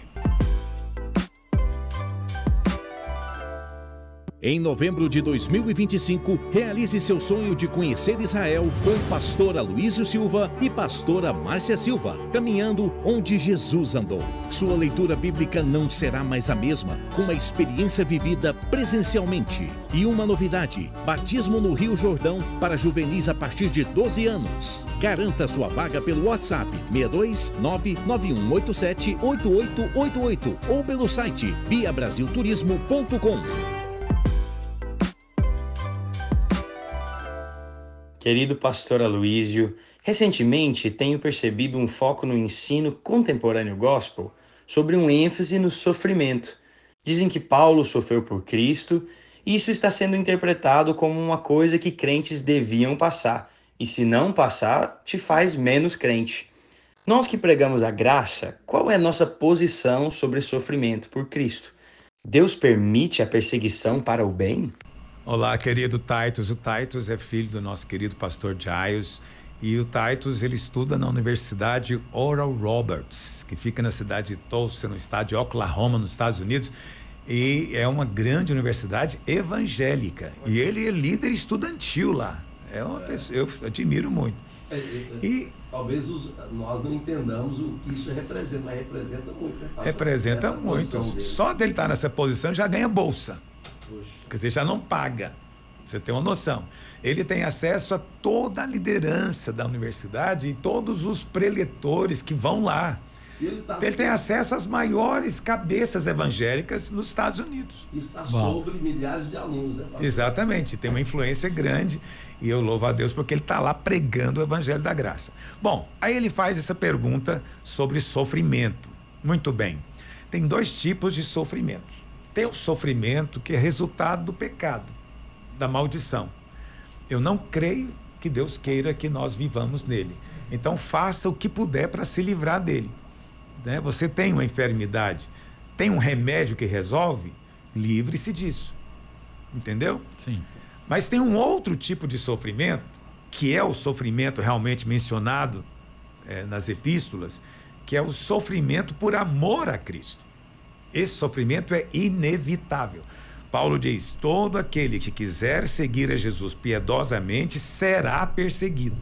Em novembro de 2025, realize seu sonho de conhecer Israel com pastora Aloísio Silva e pastora Márcia Silva, caminhando onde Jesus andou. Sua leitura bíblica não será mais a mesma, com uma experiência vivida presencialmente. E uma novidade, batismo no Rio Jordão para juvenis a partir de 12 anos. Garanta sua vaga pelo WhatsApp 62991878888 ou pelo site viabrasilturismo.com. Querido pastor Aloísio, recentemente tenho percebido um foco no ensino contemporâneo gospel sobre um ênfase no sofrimento. Dizem que Paulo sofreu por Cristo e isso está sendo interpretado como uma coisa que crentes deviam passar, e se não passar, te faz menos crente. Nós que pregamos a graça, qual é a nossa posição sobre sofrimento por Cristo? Deus permite a perseguição para o bem? Olá, querido Titus. O Titus é filho do nosso querido pastor Giles. E o Titus, ele estuda na Universidade Oral Roberts, que fica na cidade de Tulsa, no estado de Oklahoma, nos Estados Unidos. E é uma grande universidade evangélica. E ele é líder estudantil lá. É uma pessoa, eu admiro muito. E talvez nós não entendamos o que isso representa, mas representa muito. Né? Representa muito. Só dele estar nessa posição já ganha bolsa. Poxa. Quer dizer, já não paga. Você tem uma noção. Ele tem acesso a toda a liderança da universidade e todos os preletores que vão lá. Ele tem acesso às maiores cabeças evangélicas nos Estados Unidos. Está sobre milhares de alunos, né, pastor? Exatamente, tem uma influência grande e eu louvo a Deus porque ele está lá pregando o Evangelho da Graça. Bom, aí ele faz essa pergunta sobre sofrimento. Muito bem, tem 2 tipos de sofrimento. Tem o sofrimento que é resultado do pecado, da maldição. Eu não creio que Deus queira que nós vivamos nele. Então faça o que puder para se livrar dele. Né? Você tem uma enfermidade, tem um remédio que resolve, livre-se disso. Entendeu? Sim. Mas tem um outro tipo de sofrimento, que é o sofrimento realmente mencionado nas epístolas, que é o sofrimento por amor a Cristo. Esse sofrimento é inevitável. Paulo diz: todo aquele que quiser seguir a Jesus piedosamente será perseguido.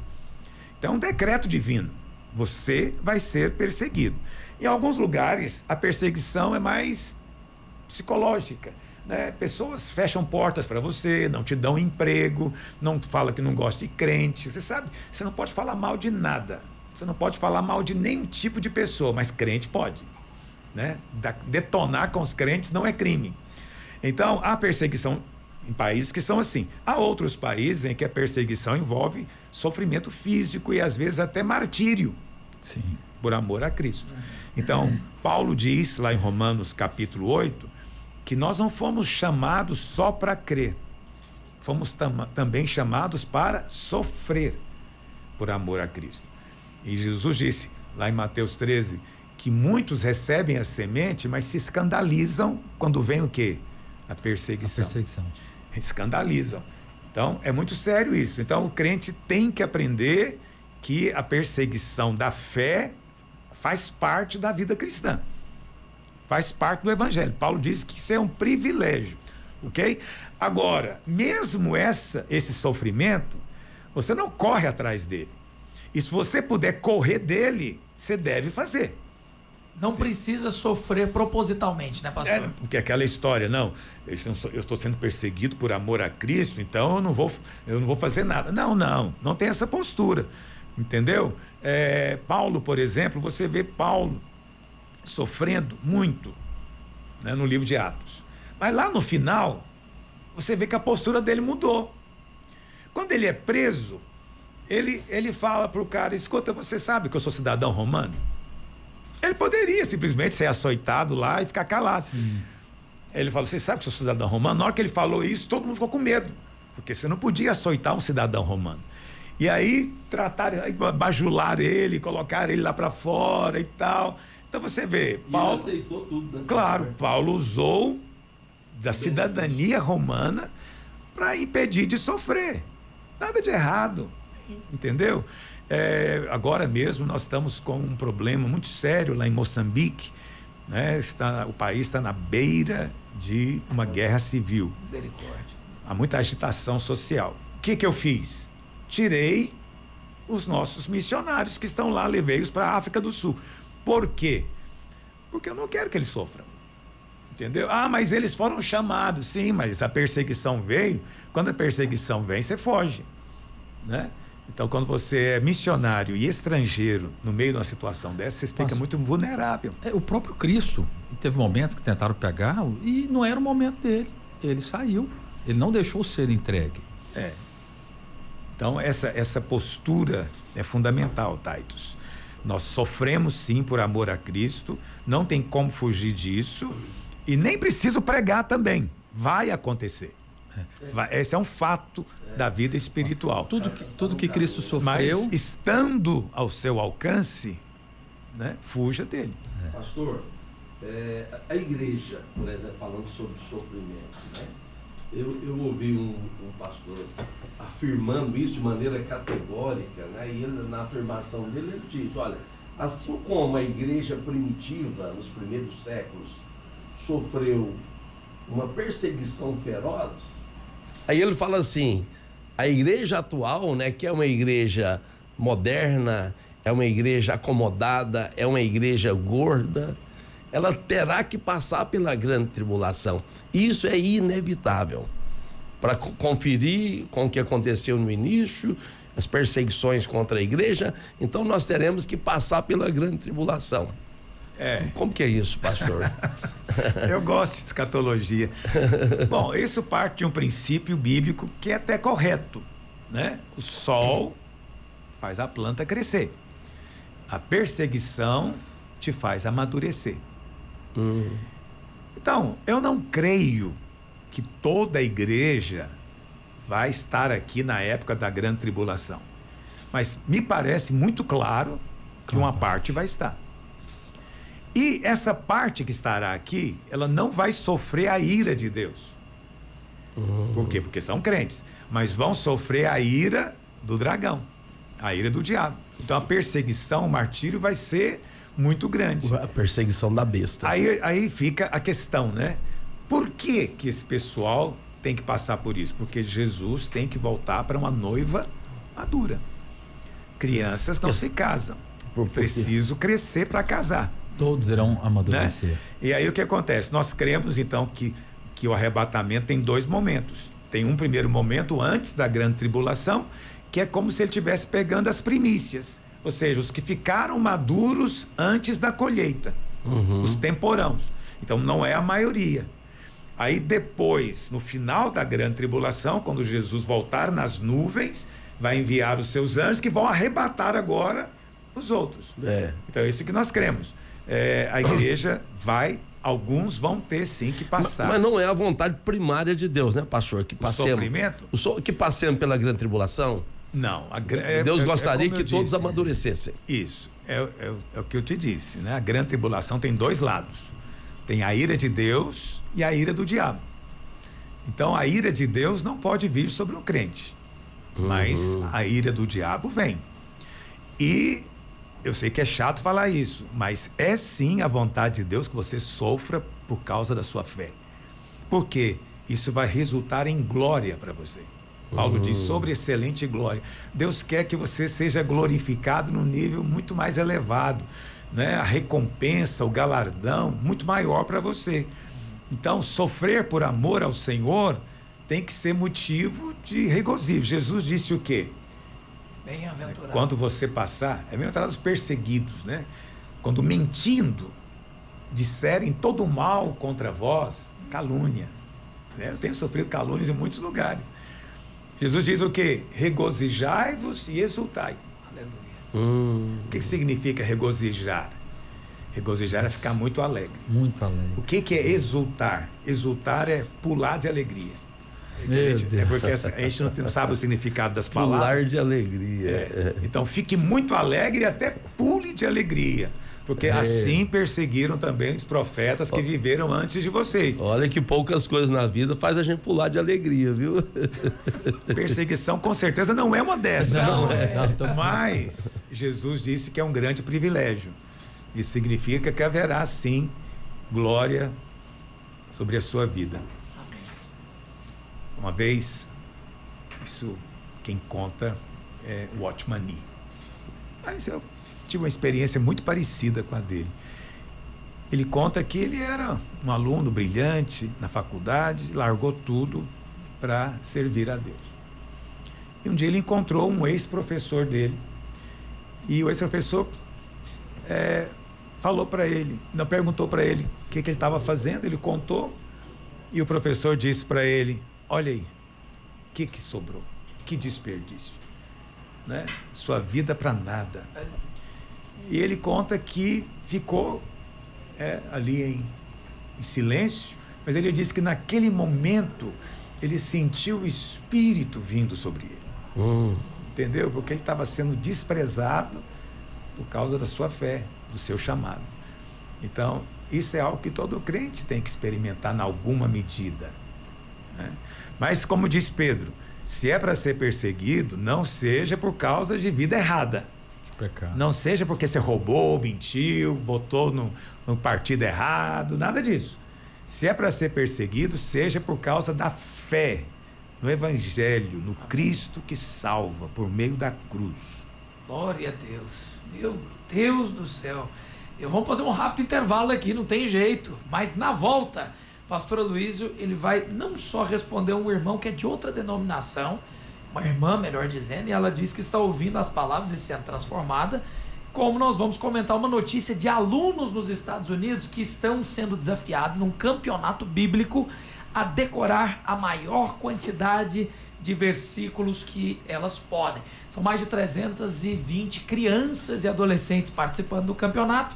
Então é um decreto divino. Você vai ser perseguido. Em alguns lugares, a perseguição é mais psicológica, né? Pessoas fecham portas para você, não te dão emprego, não fala que não gosta de crente. Você sabe, você não pode falar mal de nada. Você não pode falar mal de nenhum tipo de pessoa, mas crente pode, né? Detonar com os crentes não é crime. Então, há perseguição em países que são assim. Há outros países em que a perseguição envolve sofrimento físico e às vezes até martírio. Sim. Por amor a Cristo. Então, Paulo diz lá em Romanos capítulo 8, que nós não fomos chamados só para crer. Fomos também chamados para sofrer por amor a Cristo. E Jesus disse lá em Mateus 13, que muitos recebem a semente, mas se escandalizam quando vem o quê? A perseguição. Escandalizam. Então, é muito sério isso. Então, o crente tem que aprender que a perseguição da fé faz parte da vida cristã. Faz parte do evangelho. Paulo diz que isso é um privilégio, ok? Agora, mesmo esse sofrimento, você não corre atrás dele. E se você puder correr dele, você deve fazer. Não precisa sofrer propositalmente, né, pastor? Porque aquela história, não, eu estou sendo perseguido por amor a Cristo, então eu não vou fazer nada. Não tem essa postura, entendeu? Paulo, por exemplo, você vê Paulo sofrendo muito, né, no livro de Atos. Mas lá no final, você vê que a postura dele mudou. Quando ele é preso, ele fala para o cara: escuta, você sabe que eu sou cidadão romano? Ele poderia simplesmente ser açoitado lá e ficar calado. Sim. Ele falou: você sabe que eu sou cidadão romano? Na hora que ele falou isso, todo mundo ficou com medo, porque você não podia açoitar um cidadão romano. E aí bajularam ele, colocaram ele lá para fora e tal. Então você vê, Paulo... ele aceitou tudo, né? Claro, Paulo usou da cidadania romana para impedir de sofrer. Nada de errado, entendeu? Agora mesmo nós estamos com um problema muito sério lá em Moçambique, né? O país está na beira de uma guerra civil. Misericórdia. Há muita agitação social. O que eu fiz? Tirei os nossos missionários que estão lá, levei-os para a África do Sul. Por quê? Porque eu não quero que eles sofram. Entendeu? Mas eles foram chamados. Sim, mas a perseguição veio. Quando a perseguição vem, você foge, né? Então, quando você é missionário e estrangeiro no meio de uma situação dessa, você fica muito vulnerável. O próprio Cristo teve momentos que tentaram pegá-lo e não era o momento dele. Ele saiu. Ele não deixou ser entregue. Então, essa postura é fundamental, Titus. Nós sofremos sim por amor a Cristo, não tem como fugir disso e nem preciso pregar também. Vai acontecer. Esse é um fato da vida espiritual. Tudo que Cristo sofreu. Mas estando ao seu alcance, né, fuja dele. Pastor, a igreja, por exemplo, falando sobre sofrimento, né? Eu ouvi um pastor afirmando isso de maneira categórica, né? E ele, na afirmação dele, ele diz: olha, assim como a igreja primitiva nos primeiros séculos sofreu uma perseguição feroz. Aí ele fala assim, a igreja atual, né, que é uma igreja moderna, é uma igreja acomodada, é uma igreja gorda, ela terá que passar pela grande tribulação. Isso é inevitável. Para conferir com o que aconteceu no início, as perseguições contra a igreja, então nós teremos que passar pela grande tribulação. Como que é isso, pastor? Eu gosto de escatologia. Bom, isso parte de um princípio bíblico que é até correto, né? O sol faz a planta crescer. A perseguição te faz amadurecer. Então, eu não creio que toda a igreja vai estar aqui na época da grande tribulação. Mas me parece muito claro que uma parte vai estar. E essa parte que estará aqui, ela não vai sofrer a ira de Deus. Por quê? Porque são crentes. Mas vão sofrer a ira do dragão, a ira do diabo. Então a perseguição, o martírio vai ser muito grande. A perseguição da besta. Aí fica a questão, né? Por que esse pessoal tem que passar por isso? Porque Jesus tem que voltar para uma noiva madura. Crianças não se casam. Preciso crescer para casar. Todos irão amadurecer. Né? E aí o que acontece? Nós cremos então que o arrebatamento tem dois momentos. Tem um primeiro momento antes da grande tribulação, que é como se ele estivesse pegando as primícias. Ou seja, os que ficaram maduros antes da colheita. Os temporãos. Então não é a maioria. Aí depois, no final da grande tribulação, quando Jesus voltar nas nuvens, vai enviar os seus anjos que vão arrebatar agora os outros. Então é isso que nós cremos. A igreja alguns vão ter sim que passar. Mas não é a vontade primária de Deus, né, pastor? Que passemos, sofrimento? Que passemos pela grande tribulação? Não. Deus gostaria que todos amadurecessem. Isso. É o que eu te disse, né? A grande tribulação tem dois lados. Tem a ira de Deus e a ira do diabo. Então a ira de Deus não pode vir sobre o crente. Mas a ira do diabo vem. E eu sei que é chato falar isso, mas é sim a vontade de Deus que você sofra por causa da sua fé. Porque isso vai resultar em glória para você. Paulo diz sobre excelente glória. Deus quer que você seja glorificado num nível muito mais elevado, né? A recompensa, o galardão muito maior para você. Então, sofrer por amor ao Senhor tem que ser motivo de regozijo. Jesus disse o quê? Bem-aventurado. Quando você passar, bem-aventurado os perseguidos, né? Quando mentindo disserem todo o mal contra vós, calúnia. Né? Eu tenho sofrido calúnias em muitos lugares. Jesus diz o quê? Regozijai-vos e exultai. Aleluia. O que significa regozijar? Regozijar é ficar muito alegre. Muito alegre. O que é exultar? Exultar é pular de alegria. É porque a gente não sabe o significado das palavras. Pular de alegria. Então fique muito alegre e até pule de alegria. Porque assim perseguiram também os profetas que viveram antes de vocês. Olha que poucas coisas na vida faz a gente pular de alegria, viu? Perseguição com certeza não é uma dessas. Não, mas Jesus disse que é um grande privilégio. Isso significa que haverá sim glória sobre a sua vida. Uma vez, isso quem conta é o Watchman Nee. Mas eu tive uma experiência muito parecida com a dele. Ele conta que ele era um aluno brilhante na faculdade, largou tudo para servir a Deus. E um dia ele encontrou um ex-professor dele, e o ex-professor falou para ele, não perguntou para ele o que ele estava fazendo, ele contou, e o professor disse para ele: olha aí, o que sobrou? Que desperdício, né? Sua vida para nada. E ele conta que ficou ali em silêncio, mas ele disse que naquele momento ele sentiu o Espírito vindo sobre ele. Entendeu? Porque ele estava sendo desprezado por causa da sua fé, do seu chamado. Então, isso é algo que todo crente tem que experimentar em alguma medida, né? Mas, como diz Pedro, se é para ser perseguido, não seja por causa de vida errada. Pecado. Não seja porque você roubou, mentiu, votou no partido errado, nada disso. Se é para ser perseguido, seja por causa da fé no Evangelho, no Cristo que salva por meio da cruz. Glória a Deus. Meu Deus do céu. Vamos fazer um rápido intervalo aqui, não tem jeito. Mas na volta, pastor Aloysio, ele vai não só responder a um irmão que é de outra denominação, uma irmã, melhor dizendo, e ela diz que está ouvindo as palavras e sendo transformada, como nós vamos comentar uma notícia de alunos nos Estados Unidos que estão sendo desafiados num campeonato bíblico a decorar a maior quantidade de versículos que elas podem. São mais de 320 crianças e adolescentes participando do campeonato.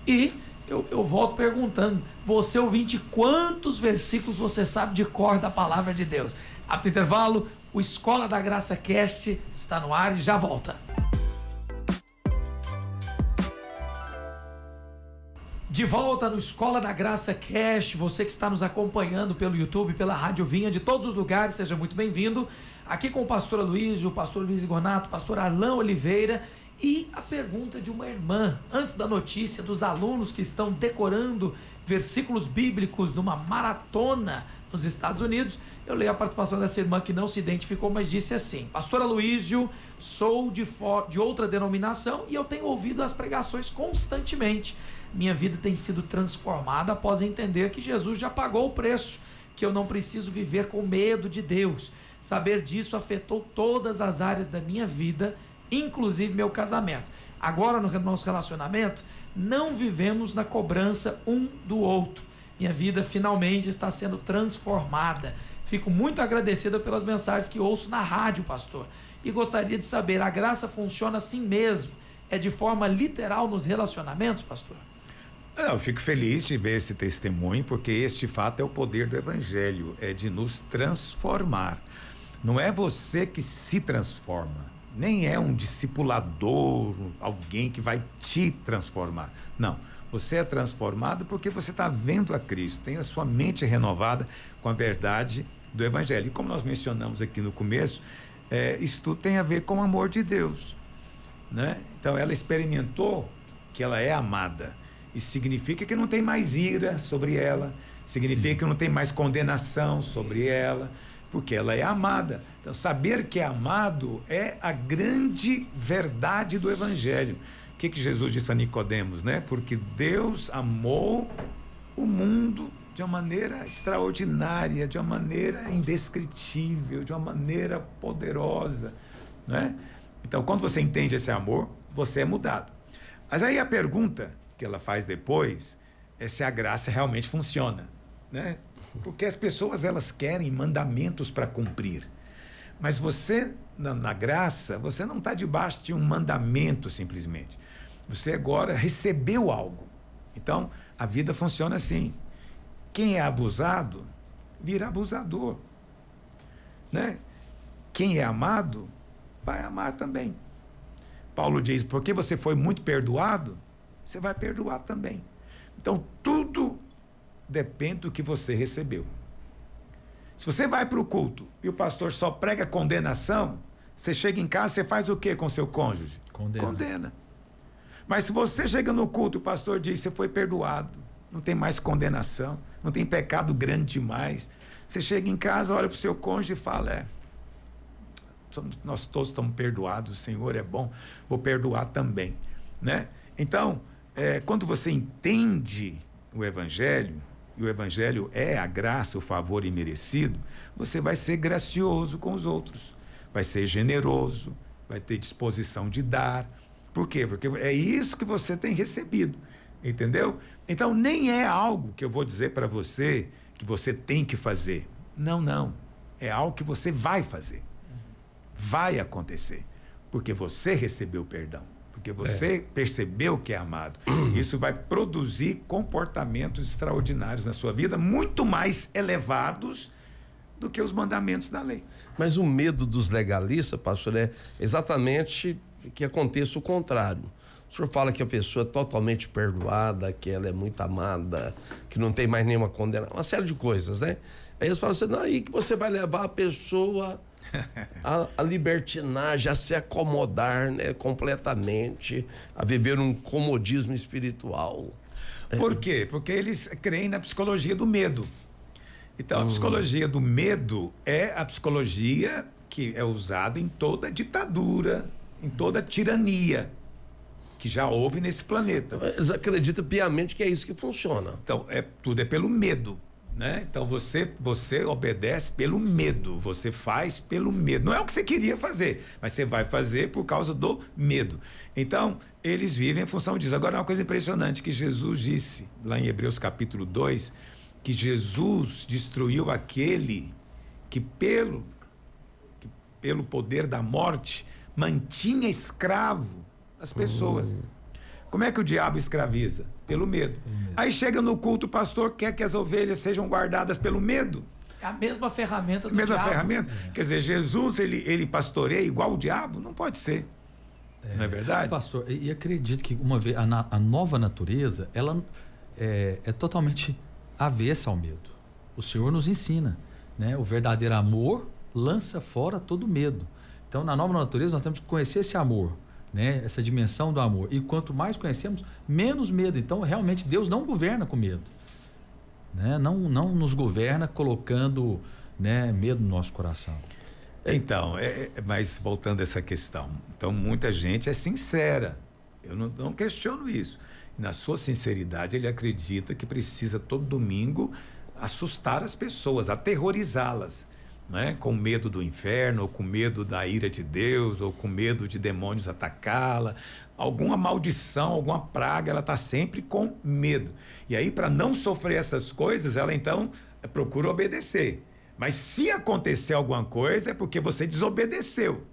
E eu volto perguntando, você ouvinte, quantos versículos você sabe de cor da palavra de Deus? Apto intervalo, o Escola da Graça Cast está no ar e já volta. De volta no Escola da Graça Cast, você que está nos acompanhando pelo YouTube, pela Rádio Vinha, de todos os lugares, seja muito bem-vindo. Aqui com o pastor Aloysio, o pastor Luiz Gonato, o pastor Arlan Oliveira, e a pergunta de uma irmã, antes da notícia dos alunos que estão decorando versículos bíblicos numa maratona nos Estados Unidos. Eu leio a participação dessa irmã que não se identificou, mas disse assim: pastor Aloysio, sou de outra denominação e eu tenho ouvido as pregações constantemente. Minha vida tem sido transformada após entender que Jesus já pagou o preço, que eu não preciso viver com medo de Deus. Saber disso afetou todas as áreas da minha vida, inclusive meu casamento. Agora, no nosso relacionamento, não vivemos na cobrança um do outro. Minha vida finalmente está sendo transformada. Fico muito agradecida pelas mensagens que ouço na rádio, pastor. E gostaria de saber, a graça funciona assim mesmo? É de forma literal nos relacionamentos, pastor? Eu fico feliz de ver esse testemunho, porque este fato é o poder do Evangelho, é de nos transformar. Não é você que se transforma, nem é um discipulador, alguém que vai te transformar. Não, você é transformado porque você está vendo a Cristo, tem a sua mente renovada com a verdade do Evangelho. E como nós mencionamos aqui no começo, isso tudo tem a ver com o amor de Deus, né? Então ela experimentou que ela é amada. Isso significa que não tem mais ira sobre ela, significa que não tem mais condenação sobre ela, porque ela é amada. Então, saber que é amado é a grande verdade do Evangelho. O que Jesus disse para Nicodemos, né? Porque Deus amou o mundo de uma maneira extraordinária, de uma maneira indescritível, de uma maneira poderosa, né? Então, quando você entende esse amor, você é mudado. Mas aí a pergunta que ela faz depois é se a graça realmente funciona, né? Porque as pessoas, elas querem mandamentos para cumprir, mas você, na graça, você não está debaixo de um mandamento simplesmente, você agora recebeu algo. Então a vida funciona assim: quem é abusado vira abusador, né? Quem é amado vai amar também. Paulo diz: porque você foi muito perdoado, você vai perdoar também. Então tudo depende do que você recebeu. Se você vai para o culto e o pastor só prega condenação, você chega em casa, você faz o que com seu cônjuge? Condena. Mas se você chega no culto e o pastor diz: você foi perdoado, não tem mais condenação, não tem pecado grande demais, você chega em casa, olha para o seu cônjuge e fala: nós todos estamos perdoados, o Senhor é bom, vou perdoar também, né? Então, quando você entende o Evangelho, e o Evangelho é a graça, o favor imerecido, você vai ser gracioso com os outros, vai ser generoso, vai ter disposição de dar. Por quê? Porque é isso que você tem recebido, entendeu? Então nem é algo que eu vou dizer para você que você tem que fazer. Não. É algo que você vai fazer. Vai acontecer, porque você recebeu perdão, porque você percebeu que é amado. Isso vai produzir comportamentos extraordinários na sua vida, muito mais elevados do que os mandamentos da lei. Mas o medo dos legalistas, pastor, é exatamente que aconteça o contrário. O senhor fala que a pessoa é totalmente perdoada, que ela é muito amada, que não tem mais nenhuma condenação, uma série de coisas, né? Aí eles falam assim: não, aí que você vai levar a pessoa a libertinagem, a se acomodar, né, completamente, a viver um comodismo espiritual. Por quê? Porque eles creem na psicologia do medo. Então, a psicologia do medo é a psicologia que é usada em toda ditadura, em toda tirania que já houve nesse planeta. Eles acreditam piamente que é isso que funciona. Então, tudo é pelo medo, né? Então, você obedece pelo medo, você faz pelo medo. Não é o que você queria fazer, mas você vai fazer por causa do medo. Então, eles vivem em função disso. Agora, uma coisa impressionante que Jesus disse lá em Hebreus capítulo 2, que Jesus destruiu aquele que pelo poder da morte mantinha escravo as pessoas. Como é que o diabo escraviza? Pelo medo. Aí chega no culto, o pastor quer que as ovelhas sejam guardadas pelo medo. É a mesma ferramenta do A mesma diabo. ferramenta. Quer dizer, Jesus, ele pastoreia igual o diabo? Não pode ser. Não é verdade? Pastor, e acredito que uma vez a nova natureza, ela é totalmente avessa ao medo. O Senhor nos ensina, né? O verdadeiro amor lança fora todo medo. Então, na nova natureza, nós temos que conhecer esse amor, né? Essa dimensão do amor. E quanto mais conhecemos, menos medo. Então, realmente, Deus não governa com medo, né? Não nos governa colocando, né, medo no nosso coração. Então, mas voltando a essa questão, então muita gente é sincera, eu não questiono isso. Na sua sinceridade, ele acredita que precisa todo domingo assustar as pessoas, aterrorizá-las, né? Com medo do inferno, ou com medo da ira de Deus, ou com medo de demônios atacá-la, alguma maldição, alguma praga, ela está sempre com medo. E aí, para não sofrer essas coisas, ela então procura obedecer. Mas se acontecer alguma coisa, é porque você desobedeceu.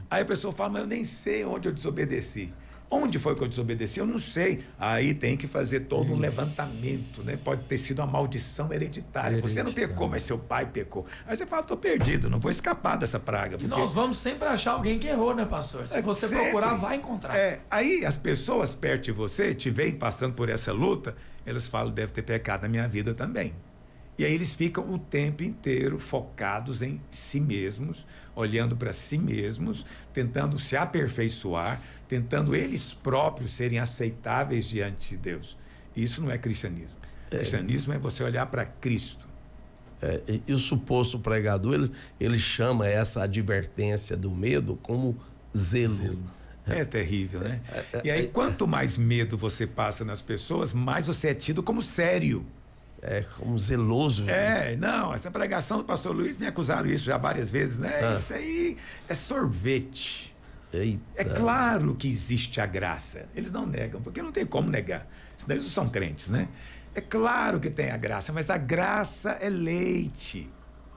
Aí a pessoa fala, mas eu nem sei onde eu desobedeci. Onde foi que eu desobedeci? Eu não sei. Aí tem que fazer todo um levantamento, né? Pode ter sido uma maldição hereditária. Você não pecou, mas seu pai pecou. Aí você fala, estou perdido, não vou escapar dessa praga. E nós vamos sempre achar alguém que errou, né, pastor? Se você sempre procurar, vai encontrar. Aí as pessoas perto de você, te veem passando por essa luta, elas falam, deve ter pecado na minha vida também. E aí eles ficam o tempo inteiro focados em si mesmos, olhando para si mesmos, tentando se aperfeiçoar, tentando eles próprios serem aceitáveis diante de Deus. Isso não é cristianismo. Cristianismo é você olhar para Cristo. E o suposto pregador, ele chama essa advertência do medo como zelo. É terrível, né? E aí, quanto mais medo você passa nas pessoas, mais você é tido como sério. Como zeloso. Não, essa pregação do pastor Luiz, me acusaram isso já várias vezes, né? Isso aí é sorvete. Eita. É claro que existe a graça. Eles não negam, porque não tem como negar. Senão eles não são crentes, né? É claro que tem a graça, mas a graça é leite.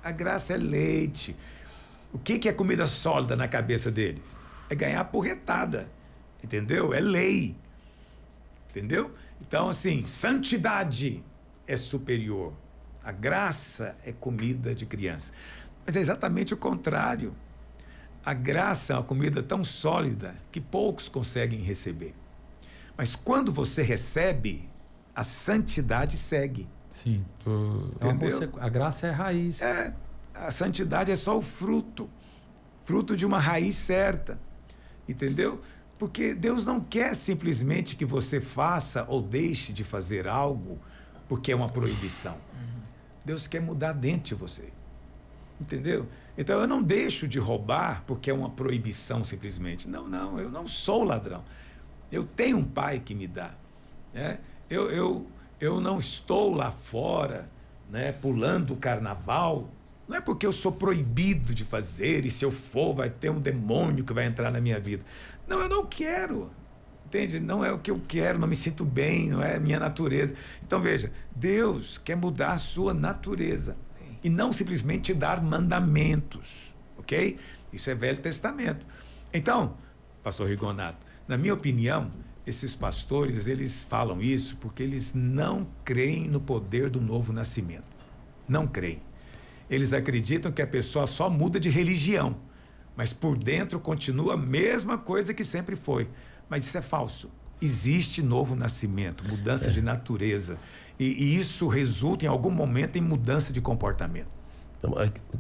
A graça é leite. O que é comida sólida na cabeça deles? É ganhar porretada. Entendeu? É lei. Entendeu? Então, assim, santidade é superior. A graça é comida de criança. Mas é exatamente o contrário. A graça é uma comida tão sólida que poucos conseguem receber. Mas quando você recebe, a santidade segue. Sim. Entendeu? A graça é a raiz. A santidade é só o fruto de uma raiz certa. Entendeu? Porque Deus não quer simplesmente que você faça ou deixe de fazer algo porque é uma proibição. Deus quer mudar dentro de você. Entendeu? Então eu não deixo de roubar porque é uma proibição simplesmente. Não, eu não sou ladrão. Eu tenho um pai que me dá, né? Eu não estou lá fora, né, pulando o carnaval. Não é porque eu sou proibido de fazer e se eu for vai ter um demônio que vai entrar na minha vida. Não, eu não quero. Entende? Não é o que eu quero, não me sinto bem, não é a minha natureza. Então veja, Deus quer mudar a sua natureza. E não simplesmente dar mandamentos, ok? Isso é Velho Testamento. Então, pastor Rigonato, na minha opinião, esses pastores, eles falam isso porque eles não creem no poder do novo nascimento. Não creem. Eles acreditam que a pessoa só muda de religião, mas por dentro continua a mesma coisa que sempre foi. Mas isso é falso. Existe novo nascimento, mudança de natureza. E isso resulta em algum momento em mudança de comportamento. Então,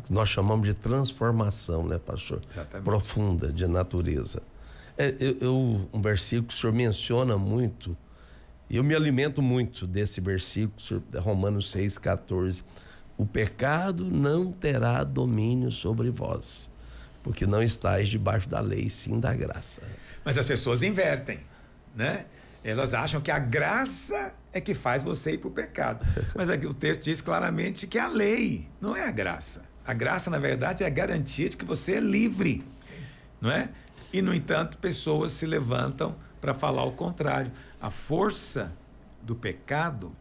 nós chamamos de transformação, né, pastor? Exatamente. Profunda, de natureza. Um versículo que o senhor menciona muito Eu me alimento muito desse versículo, Romanos 6,14. O pecado não terá domínio sobre vós, porque não estáis debaixo da lei, sim da graça. Mas as pessoas invertem, né? Elas acham que a graça é que faz você ir para o pecado. Mas aqui o texto diz claramente que a lei não é a graça. A graça, na verdade, é a garantia de que você é livre, não é? E, no entanto, pessoas se levantam para falar o contrário. A força do pecado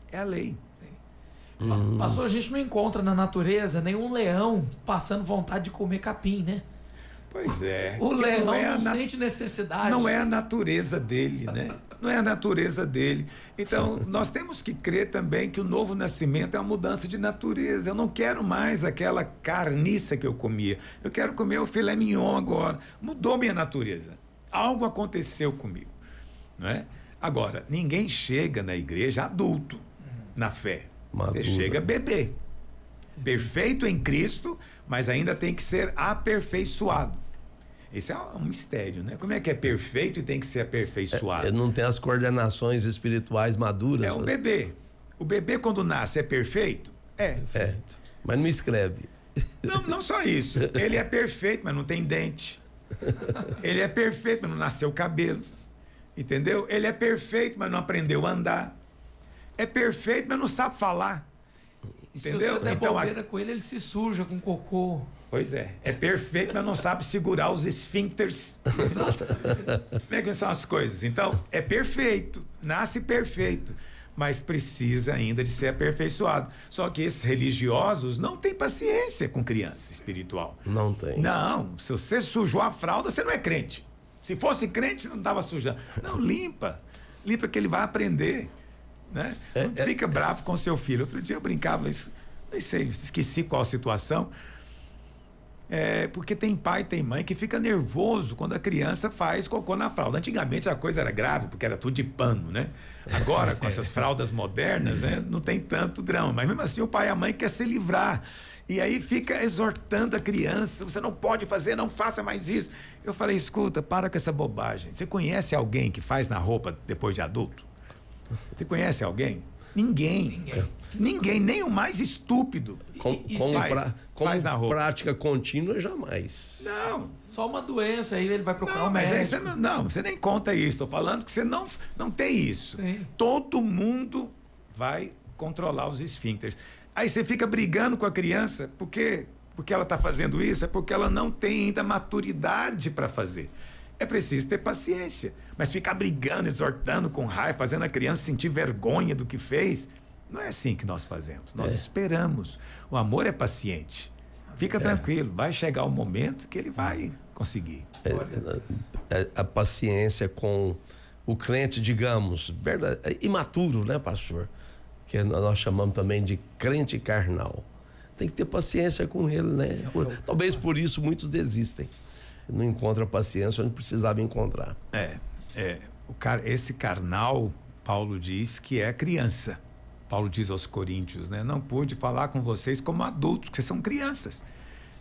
é a lei. Pastor, a gente não encontra na natureza nenhum leão passando vontade de comer capim, né? Pois é. O leão não sente necessidade. Não é a natureza dele, né? Não é a natureza dele. Então, nós temos que crer também que o novo nascimento é uma mudança de natureza. Eu não quero mais aquela carniça que eu comia. Eu quero comer o filé mignon agora. Mudou minha natureza. Algo aconteceu comigo, não é? Agora, ninguém chega na igreja adulto, na fé. Você chega bebê. Perfeito em Cristo, mas ainda tem que ser aperfeiçoado. Esse é um mistério, né? Como é que é perfeito e tem que ser aperfeiçoado? Não tem as coordenações espirituais maduras. É um bebê. O bebê, quando nasce, é perfeito? É. Mas não escreve. Não só isso. Ele é perfeito, mas não tem dente. Ele é perfeito, mas não nasceu cabelo. Entendeu? Ele é perfeito, mas não aprendeu a andar. É perfeito, mas não sabe falar. Entendeu? Se você der bobeira com ele se suja com cocô. Pois é. É perfeito, mas não sabe segurar os esfíncteres. Como é que são as coisas? Então, é perfeito. Nasce perfeito. Mas precisa ainda de ser aperfeiçoado. Só que esses religiosos não têm paciência com criança espiritual. Não tem. Não. Se você sujou a fralda, você não é crente. Se fosse crente, não estava sujando. Não, limpa. Limpa que ele vai aprender. Né? Não fica bravo com seu filho. Outro dia eu brincava isso, nem sei, esqueci qual situação. Porque tem pai, tem mãe que fica nervoso quando a criança faz cocô na fralda. Antigamente a coisa era grave porque era tudo de pano, né? Agora com essas fraldas modernas, né, não tem tanto drama, mas mesmo assim o pai e a mãe quer se livrar. E aí fica exortando a criança, você não pode fazer, não faça mais isso. Eu falei, escuta, para com essa bobagem. Você conhece alguém que faz na roupa depois de adulto? Você conhece alguém? Ninguém, nem o mais estúpido. Faz na roupa. Prática contínua, jamais. Não. Só uma doença, aí ele vai procurar um médico. Mas aí você nem conta isso. Estou falando que você não tem isso. Sim. Todo mundo vai controlar os esfíncteres. Aí você fica brigando com a criança porque ela está fazendo isso, é porque ela não tem ainda maturidade para fazer. É preciso ter paciência. Mas ficar brigando, exortando com raiva, fazendo a criança sentir vergonha do que fez, não é assim que nós fazemos. Nós esperamos. O amor é paciente. Fica tranquilo, vai chegar o momento que ele vai conseguir. A paciência com o crente, digamos, imaturo, né, pastor? Que nós chamamos também de crente carnal. Tem que ter paciência com ele, né? Talvez por isso muitos desistem. Não encontra paciência onde precisava encontrar. Esse carnal, Paulo diz que é criança. Paulo diz aos Coríntios, né? Não pude falar com vocês como adultos, porque vocês são crianças.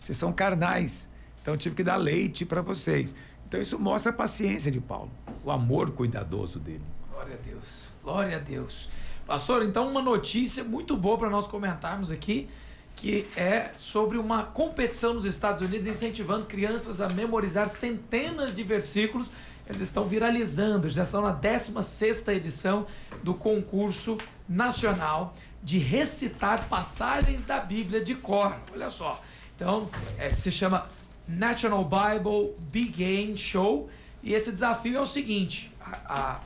Vocês são carnais. Então eu tive que dar leite para vocês. Então isso mostra a paciência de Paulo, o amor cuidadoso dele. Glória a Deus. Glória a Deus. Pastor, então uma notícia muito boa para nós comentarmos aqui, que é sobre uma competição nos Estados Unidos incentivando crianças a memorizar centenas de versículos. Eles estão viralizando, já estão na 16ª edição do concurso nacional de recitar passagens da Bíblia de cor. Olha só. Então, se chama National Bible Big Game Show, e esse desafio é o seguinte: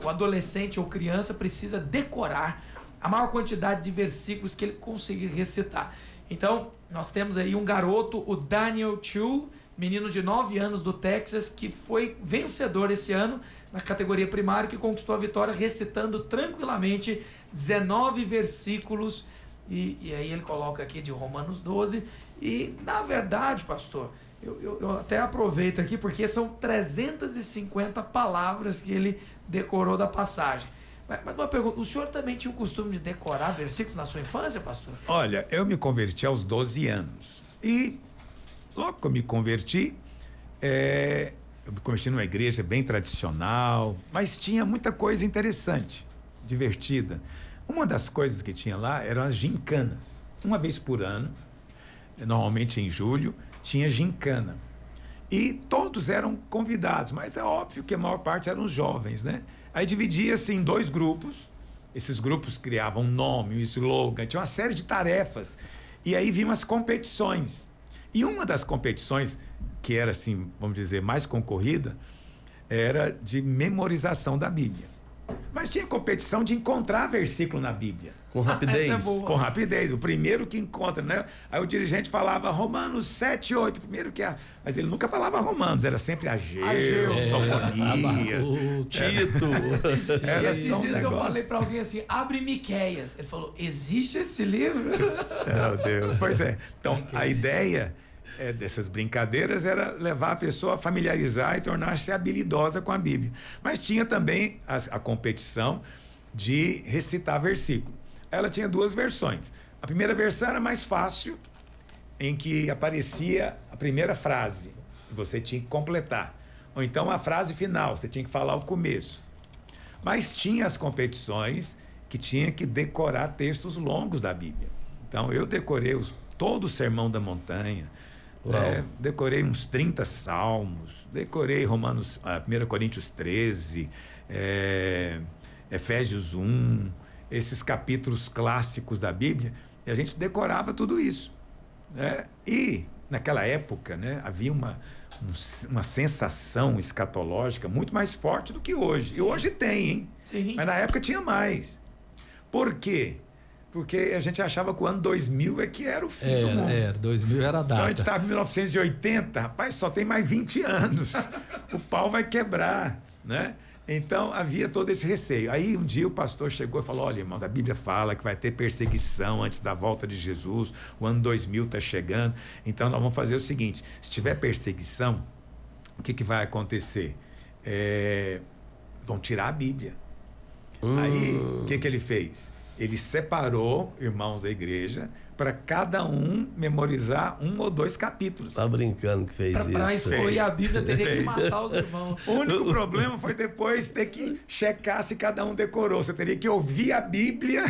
o adolescente ou criança precisa decorar a maior quantidade de versículos que ele conseguir recitar. Então, nós temos aí um garoto, o Daniel Chu, menino de 9 anos do Texas, que foi vencedor esse ano na categoria primária, que conquistou a vitória recitando tranquilamente 19 versículos, e aí ele coloca aqui de Romanos 12, e na verdade, pastor, eu até aproveito aqui, porque são 350 palavras que ele decorou da passagem. Mas uma pergunta, o senhor também tinha o costume de decorar versículos na sua infância, pastor? Olha, eu me converti aos 12 anos. E logo que eu me converti, eu me converti numa igreja bem tradicional, mas tinha muita coisa interessante. divertida. Uma das coisas que tinha lá eram as gincanas. Uma vez por ano, normalmente em julho, tinha gincana. E todos eram convidados, mas é óbvio que a maior parte eram os jovens, né? Aí dividia-se em 2 grupos. Esses grupos criavam um nome, um slogan, tinha uma série de tarefas. E aí vinham as competições. E uma das competições, que era assim, vamos dizer, mais concorrida, era de memorização da Bíblia. Mas tinha competição de encontrar versículo na Bíblia. Com rapidez. Essa é boa. Com rapidez, o primeiro que encontra, né? Aí o dirigente falava Romanos 7, 8, primeiro que mas ele nunca falava Romanos, era sempre Ageu, Sofonias, Tito. Era Esses só um dias eu negócio. falei pra alguém assim, abre Miqueias. Ele falou, existe esse livro? Meu Deus, pois é. Então, a ideia dessas brincadeiras era levar a pessoa a familiarizar e tornar-se habilidosa com a Bíblia. Mas tinha também a competição de recitar versículo. Ela tinha 2 versões. A primeira versão era mais fácil, em que aparecia a primeira frase, e você tinha que completar. Ou então a frase final, você tinha que falar o começo. Mas tinha as competições que tinha que decorar textos longos da Bíblia. Então eu decorei todo o Sermão da Montanha, decorei uns 30 salmos, decorei Romanos, 1 Coríntios 13, Efésios 1, esses capítulos clássicos da Bíblia, e a gente decorava tudo isso, né? E naquela época, né, havia uma sensação escatológica muito mais forte do que hoje. E hoje tem, hein? Sim. Mas na época tinha mais. Por quê? Porque a gente achava que o ano 2000 é que era o fim do mundo. 2000 era a data. Então a gente estava em 1980, rapaz, só tem mais 20 anos. O pau vai quebrar, né? Então havia todo esse receio. Aí um dia o pastor chegou e falou: olha, irmãos, a Bíblia fala que vai ter perseguição antes da volta de Jesus, o ano 2000 está chegando, então nós vamos fazer o seguinte: se tiver perseguição, o que vai acontecer? Vão tirar a Bíblia. Aí o que ele fez? Ele separou irmãos da igreja para cada um memorizar 1 ou 2 capítulos. Tá brincando que fez isso. Para excluir a Bíblia, teria que matar os irmãos. O único problema foi depois ter que checar se cada um decorou. Você teria que ouvir a Bíblia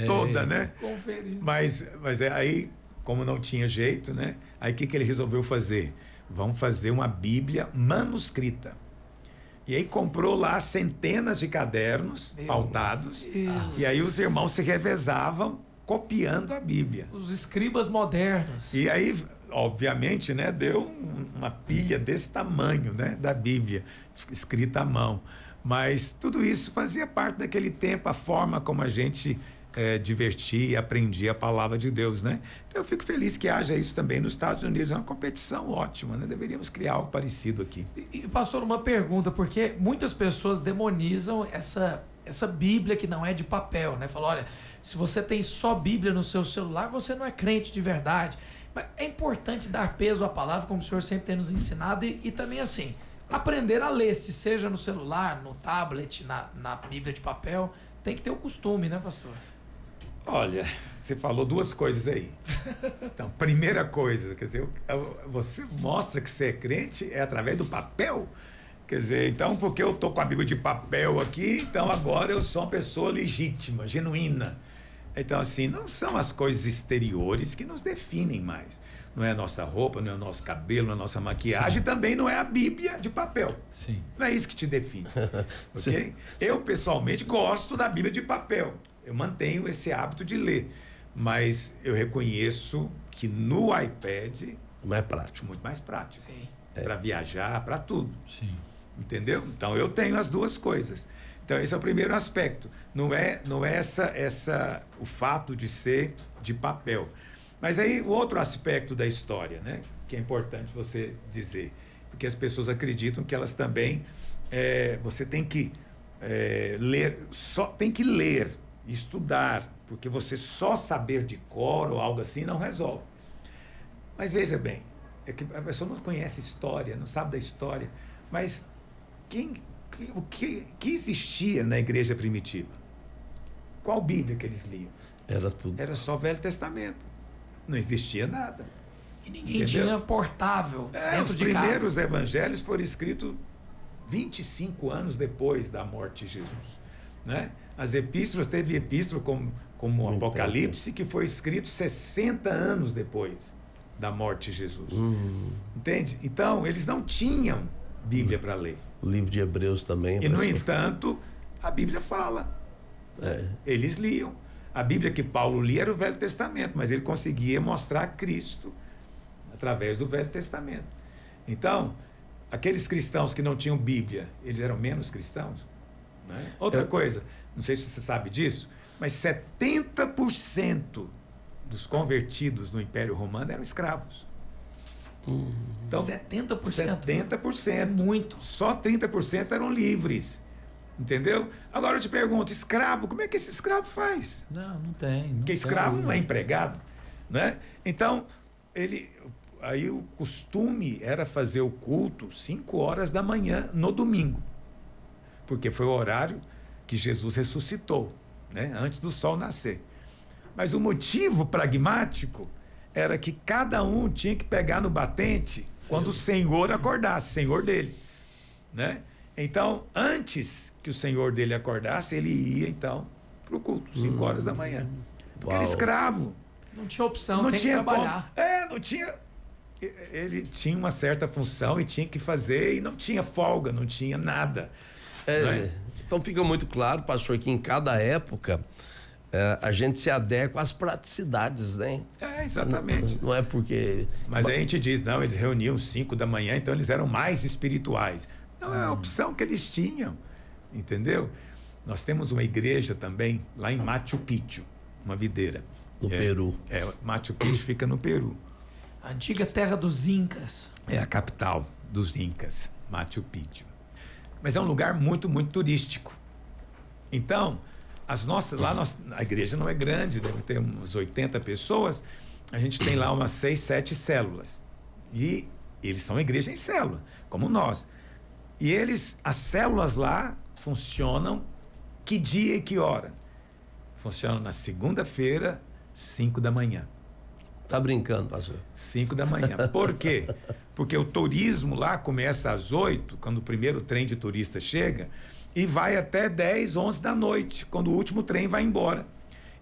toda, né? Conferir. Mas aí, como não tinha jeito, né? Aí o que ele resolveu fazer? Vamos fazer uma Bíblia manuscrita. E aí comprou lá centenas de cadernos pautados. E aí os irmãos se revezavam copiando a Bíblia. Os escribas modernos. E aí, obviamente, né, deu uma pilha desse tamanho, né, da Bíblia, escrita à mão. Mas tudo isso fazia parte daquele tempo, a forma como a gente divertia e aprendia a palavra de Deus, né? Então eu fico feliz que haja isso também nos Estados Unidos. É uma competição ótima, né? Deveríamos criar algo parecido aqui. E pastor, uma pergunta, porque muitas pessoas demonizam essa Bíblia que não é de papel, né? Falam, olha, se você tem só Bíblia no seu celular, você não é crente de verdade. Mas é importante dar peso à palavra, como o senhor sempre tem nos ensinado, e também assim, aprender a ler, se seja no celular, no tablet, na Bíblia de papel, tem que ter o costume, né, pastor? Olha, você falou 2 coisas aí. Então, primeira coisa, quer dizer, você mostra que você é crente através do papel. Quer dizer, então, porque eu tô com a Bíblia de papel aqui, então agora eu sou uma pessoa legítima, genuína. Então, assim, não são as coisas exteriores que nos definem mais. Não é a nossa roupa, não é o nosso cabelo, não é a nossa maquiagem, também não é a Bíblia de papel. Sim. Não é isso que te define, ok? Eu, pessoalmente, gosto da Bíblia de papel. Eu mantenho esse hábito de ler. Mas eu reconheço que no iPad... Mais prático. Muito mais prático. Sim. Para viajar, para tudo. Sim. Entendeu? Então eu tenho as 2 coisas. Então esse é o primeiro aspecto. Não é o fato de ser de papel. Mas aí o outro aspecto da história, né, que é importante você dizer, porque as pessoas acreditam que elas também você tem que ler, estudar, porque você só saber de cor ou algo assim não resolve. Mas veja bem, é que a pessoa não conhece história, não sabe da história, mas o que existia na igreja primitiva? Qual Bíblia que eles liam? Era tudo. Era só Velho Testamento. Não existia nada. E ninguém Entendeu? tinha portável dentro Os de primeiros casa. evangelhos foram escritos 25 anos depois da morte de Jesus. né? As epístolas, teve epístola como o Apocalipse, que foi escrito 60 anos depois da morte de Jesus. Entende? Então, eles não tinham Bíblia para ler. O livro de Hebreus também. E, no entanto, a Bíblia fala. Eles liam. A Bíblia que Paulo lia era o Velho Testamento, mas ele conseguia mostrar Cristo através do Velho Testamento. Então, aqueles cristãos que não tinham Bíblia, eles eram menos cristãos? Né? Outra coisa, não sei se você sabe disso, mas 70% dos convertidos no Império Romano eram escravos. Então, 70%? 70%. É muito. Só 30% eram livres. Entendeu? Agora eu te pergunto, escravo, como é que esse escravo faz? Não tem. Porque escravo não é empregado, né? Então, aí o costume era fazer o culto 5 horas da manhã no domingo, porque foi o horário que Jesus ressuscitou, né? Antes do sol nascer. Mas o motivo pragmático era que cada um tinha que pegar no batente quando o Senhor acordasse, Senhor dele, né? Então, antes que o Senhor dele acordasse, ele ia, então, para o culto, 5 horas da manhã. Porque era escravo. Não tinha opção, Não tem tinha que trabalhar. não tinha... Ele tinha uma certa função e tinha que fazer, e não tinha folga, não tinha nada. Então, fica muito claro, pastor, que em cada época a gente se adequa às praticidades, né? Exatamente. Não é porque... Mas aí a gente diz, não, eles reuniam 5 da manhã, então eles eram mais espirituais. Não, é a opção que eles tinham, entendeu? Nós temos uma igreja também lá em Machu Picchu, uma videira. No Peru. Machu Picchu fica no Peru. A antiga terra dos Incas. É a capital dos Incas, Machu Picchu. Mas é um lugar muito, muito turístico. Então, a igreja não é grande, deve ter uns 80 pessoas, a gente tem lá umas 6, 7 células. E eles são igreja em célula, como nós. E as células lá funcionam que dia e que hora? Funcionam na segunda-feira, 5 da manhã. Tá brincando, pastor? 5 da manhã. Por quê? Porque o turismo lá começa às 8, quando o primeiro trem de turista chega, e vai até 10, 11 da noite, quando o último trem vai embora.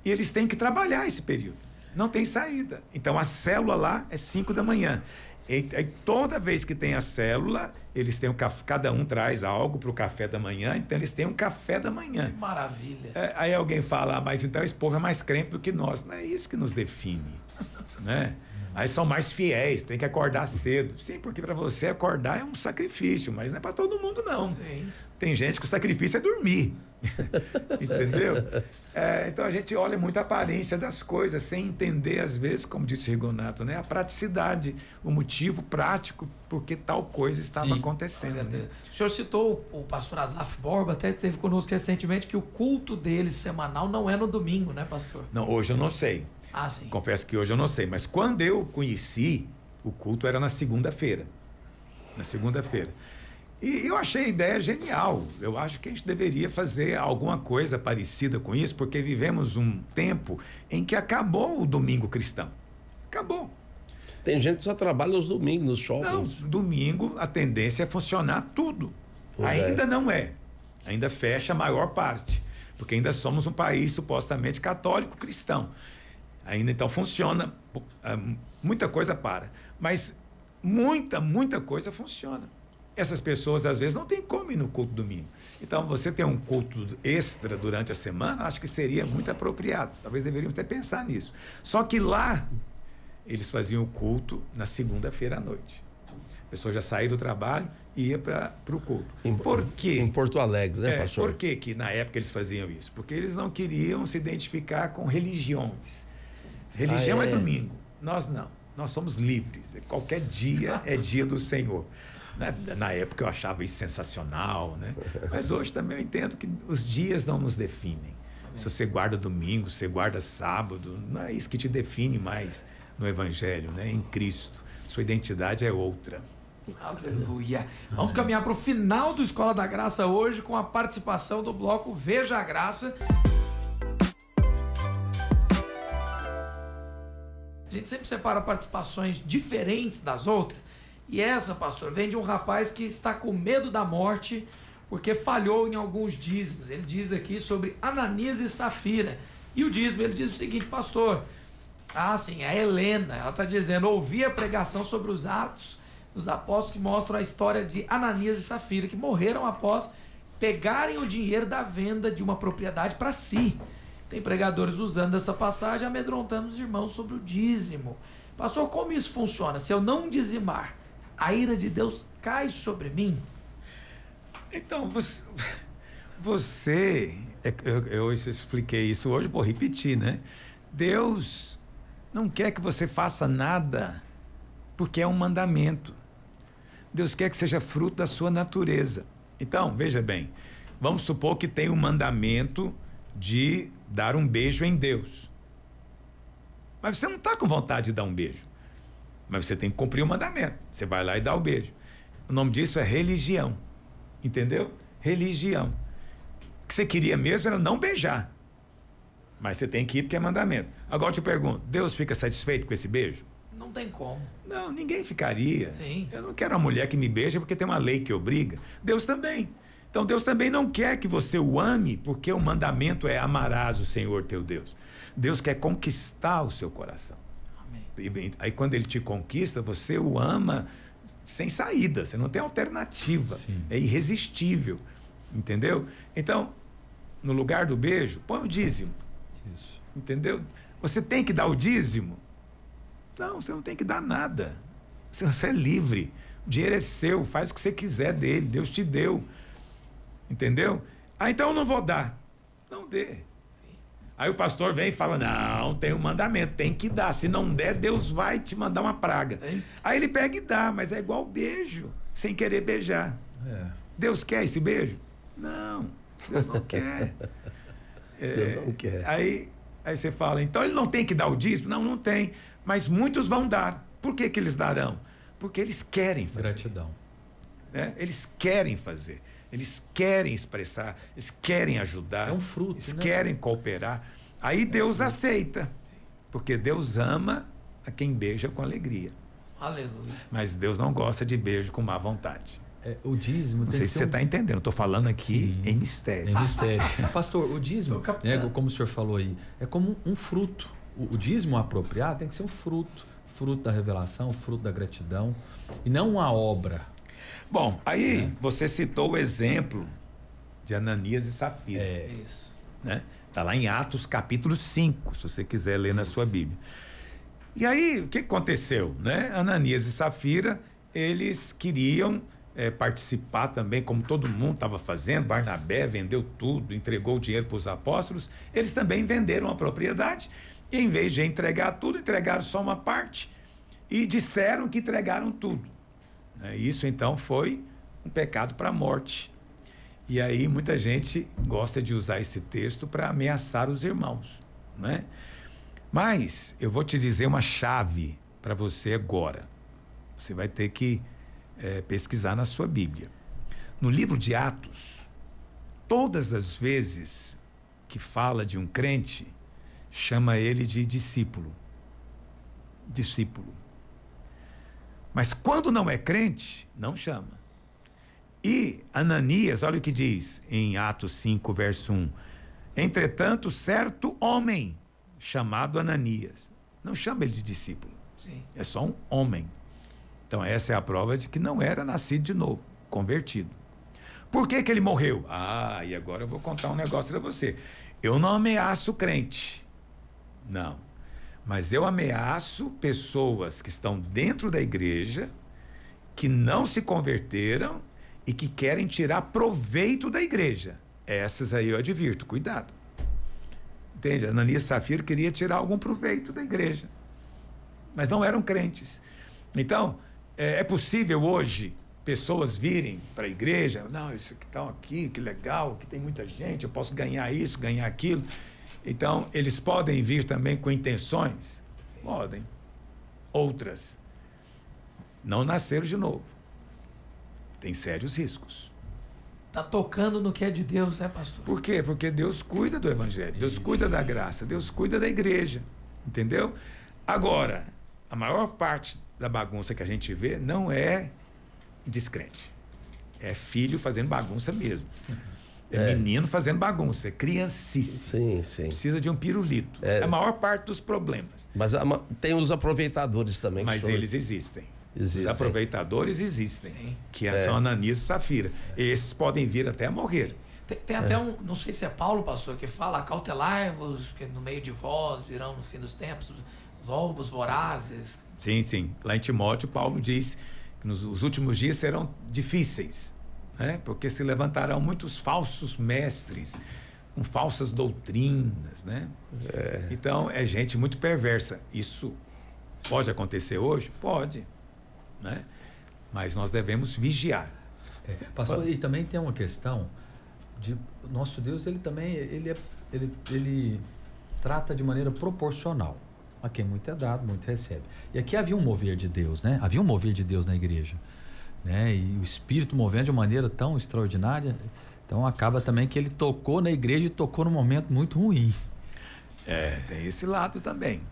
E eles têm que trabalhar esse período. Não tem saída. Então a célula lá é 5 da manhã. E toda vez que tem a célula, eles têm cada um traz algo para o café da manhã, então eles têm um café da manhã. Que maravilha. Aí alguém fala, mas então esse povo é mais crente do que nós. Não é isso que nos define, né? Aí são mais fiéis, tem que acordar cedo. Sim, porque para você acordar é um sacrifício, mas não é para todo mundo, não. Sim. Tem gente que o sacrifício é dormir. Entendeu? Então a gente olha muito a aparência das coisas, sem entender, às vezes, como disse Rigonato, né? A praticidade, o motivo prático porque tal coisa estava acontecendo. Né? O senhor citou o pastor Azaf Borba, até esteve conosco recentemente, que o culto dele semanal não é no domingo, né, pastor? Não, hoje eu não sei. Sim. Confesso que hoje eu não sei, mas quando eu conheci, o culto era na segunda-feira. Na segunda-feira. E eu achei a ideia genial. Eu acho que a gente deveria fazer alguma coisa parecida com isso, porque vivemos um tempo em que acabou o domingo cristão. Acabou. Tem gente que só trabalha os domingos nos shoppings. Não, domingo a tendência é funcionar tudo. Ainda não é. Ainda fecha a maior parte. Porque ainda somos um país supostamente católico cristão. Ainda então funciona. Muita coisa para. Mas muita coisa funciona. Essas pessoas, às vezes, não têm como ir no culto domingo. Então, você ter um culto extra durante a semana, acho que seria muito apropriado. Talvez deveríamos até pensar nisso. Só que lá, eles faziam o culto na segunda-feira à noite. A pessoa já saía do trabalho e ia para o culto. Por quê? Em Porto Alegre, né, pastor? Por que na época eles faziam isso? Porque eles não queriam se identificar com religiões. Religião é domingo. Nós não. Nós somos livres. Qualquer dia é dia do Senhor. Na época eu achava isso sensacional, né? Mas hoje também eu entendo que os dias não nos definem. Se você guarda domingo, se você guarda sábado, não é isso que te define mais no Evangelho, né? Em Cristo. Sua identidade é outra. Aleluia. Vamos caminhar para o final do Escola da Graça hoje com a participação do bloco Veja a Graça. A gente sempre separa participações diferentes das outras. E essa, pastor, vem de um rapaz que está com medo da morte porque falhou em alguns dízimos. Ele diz aqui sobre Ananias e Safira. E o dízimo, ele diz o seguinte, pastor, sim, a Helena, ela está dizendo, ouvi a pregação sobre os Atos dos Apóstolos que mostram a história de Ananias e Safira, que morreram após pegarem o dinheiro da venda de uma propriedade para si. Tem pregadores usando essa passagem, amedrontando os irmãos sobre o dízimo. Pastor, como isso funciona? Se eu não dizimar, a ira de Deus cai sobre mim? Então, eu expliquei isso hoje, vou repetir, né? Deus não quer que você faça nada porque é um mandamento. Deus quer que seja fruto da sua natureza. Então, veja bem, vamos supor que tem um mandamento de dar um beijo em Deus. Mas você não está com vontade de dar um beijo. Mas você tem que cumprir o mandamento. Você vai lá e dá o beijo. O nome disso é religião. Entendeu? Religião. O que você queria mesmo era não beijar. Mas você tem que ir porque é mandamento. Agora eu te pergunto, Deus fica satisfeito com esse beijo? Não tem como. Não, ninguém ficaria. Sim. Eu não quero uma mulher que me beija porque tem uma lei que obriga. Deus também. Então Deus também não quer que você o ame porque o mandamento é amarás o Senhor teu Deus. Deus quer conquistar o seu coração. Amém. Aí quando ele te conquista, você o ama sem saída, você não tem alternativa. Sim. É irresistível. Entendeu? Então, no lugar do beijo, põe o dízimo. Isso. Entendeu? Você tem que dar o dízimo? Não, você não tem que dar nada. Você é livre. O dinheiro é seu, faz o que você quiser dele. Deus te deu. Entendeu? Então eu não vou dar. Não dê. Aí o pastor vem e fala, não, tem um mandamento, tem que dar. Se não der, Deus vai te mandar uma praga. Aí ele pega e dá, mas é igual beijo, sem querer beijar. Deus quer esse beijo? Não, Deus não quer. Deus não quer. Aí você fala, então ele não tem que dar o dízimo? Não, não tem. Mas muitos vão dar. Por que eles darão? Porque eles querem fazer. Gratidão. Eles querem fazer. Eles querem expressar, eles querem ajudar. É um fruto, eles né? querem cooperar. Aí Deus aceita. Porque Deus ama a quem beija com alegria. Aleluia. Mas Deus não gosta de beijo com má vontade. O dízimo não sei se você está entendendo. Estou falando aqui em mistério. Em mistério. Pastor, o dízimo, como o senhor falou aí, é como um fruto. O dízimo apropriado tem que ser um fruto. Fruto da revelação, fruto da gratidão. E não uma obra. Bom, aí você citou o exemplo de Ananias e Safira. Isso. Né? Tá lá em Atos capítulo 5, se você quiser ler na sua Bíblia. E aí, o que aconteceu? Né? Ananias e Safira, eles queriam participar também, como todo mundo estava fazendo. Barnabé vendeu tudo, entregou o dinheiro para os apóstolos. Eles também venderam a propriedade. E em vez de entregar tudo, entregaram só uma parte. E disseram que entregaram tudo. Isso então foi um pecado para a morte. E aí muita gente gosta de usar esse texto para ameaçar os irmãos, né? Mas eu vou te dizer uma chave para você agora. Você vai ter que pesquisar na sua Bíblia. No livro de Atos, todas as vezes que fala de um crente, chama ele de discípulo. Discípulo. Mas quando não é crente, não chama. E Ananias, olha o que diz em Atos 5, verso 1. Entretanto, certo homem, chamado Ananias. Não chama ele de discípulo. Sim. É só um homem. Então essa é a prova de que não era nascido de novo, convertido. Por que ele morreu? E agora eu vou contar um negócio para você. Eu não ameaço crente. Não. Mas eu ameaço pessoas que estão dentro da igreja, que não se converteram e que querem tirar proveito da igreja. Essas aí eu advirto, cuidado. Entende? Ananias e Safira queria tirar algum proveito da igreja, mas não eram crentes. Então, é possível hoje pessoas virem para a igreja, não, isso que estão aqui, que legal, que tem muita gente, eu posso ganhar isso, ganhar aquilo. Então, eles podem vir também com intenções? Podem. Outras não nasceram de novo. Tem sérios riscos. Tá tocando no que é de Deus, né, pastor? Por quê? Porque Deus cuida do evangelho, Deus cuida da graça, Deus cuida da igreja, entendeu? Agora, a maior parte da bagunça que a gente vê não é descrente. É filho fazendo bagunça mesmo. É menino fazendo bagunça, é criancice. Sim, sim. Precisa de um pirulito. É a maior parte dos problemas. Mas tem os aproveitadores também. Mas eles existem. Os aproveitadores existem. Sim. Que são Ananias e Safira. Esses podem vir até a morrer. Tem até não sei se é Paulo, pastor, que fala: acautelai-vos, que no meio de vós virão no fim dos tempos lobos vorazes. Sim, sim. Lá em Timóteo, Paulo diz que os últimos dias serão difíceis, né? Porque se levantarão muitos falsos mestres com falsas doutrinas, né? Então, é gente muito perversa. Isso pode acontecer hoje? Pode, né? Mas nós devemos vigiar. Pastor, e também tem uma questão de nosso Deus, ele também ele trata de maneira proporcional. A quem muito é dado, muito recebe. E aqui havia um mover de Deus, né? Havia um mover de Deus na igreja, né? E o Espírito movendo de uma maneira tão extraordinária. Então acaba também que ele tocou na igreja e tocou num momento muito ruim. Tem esse lado também,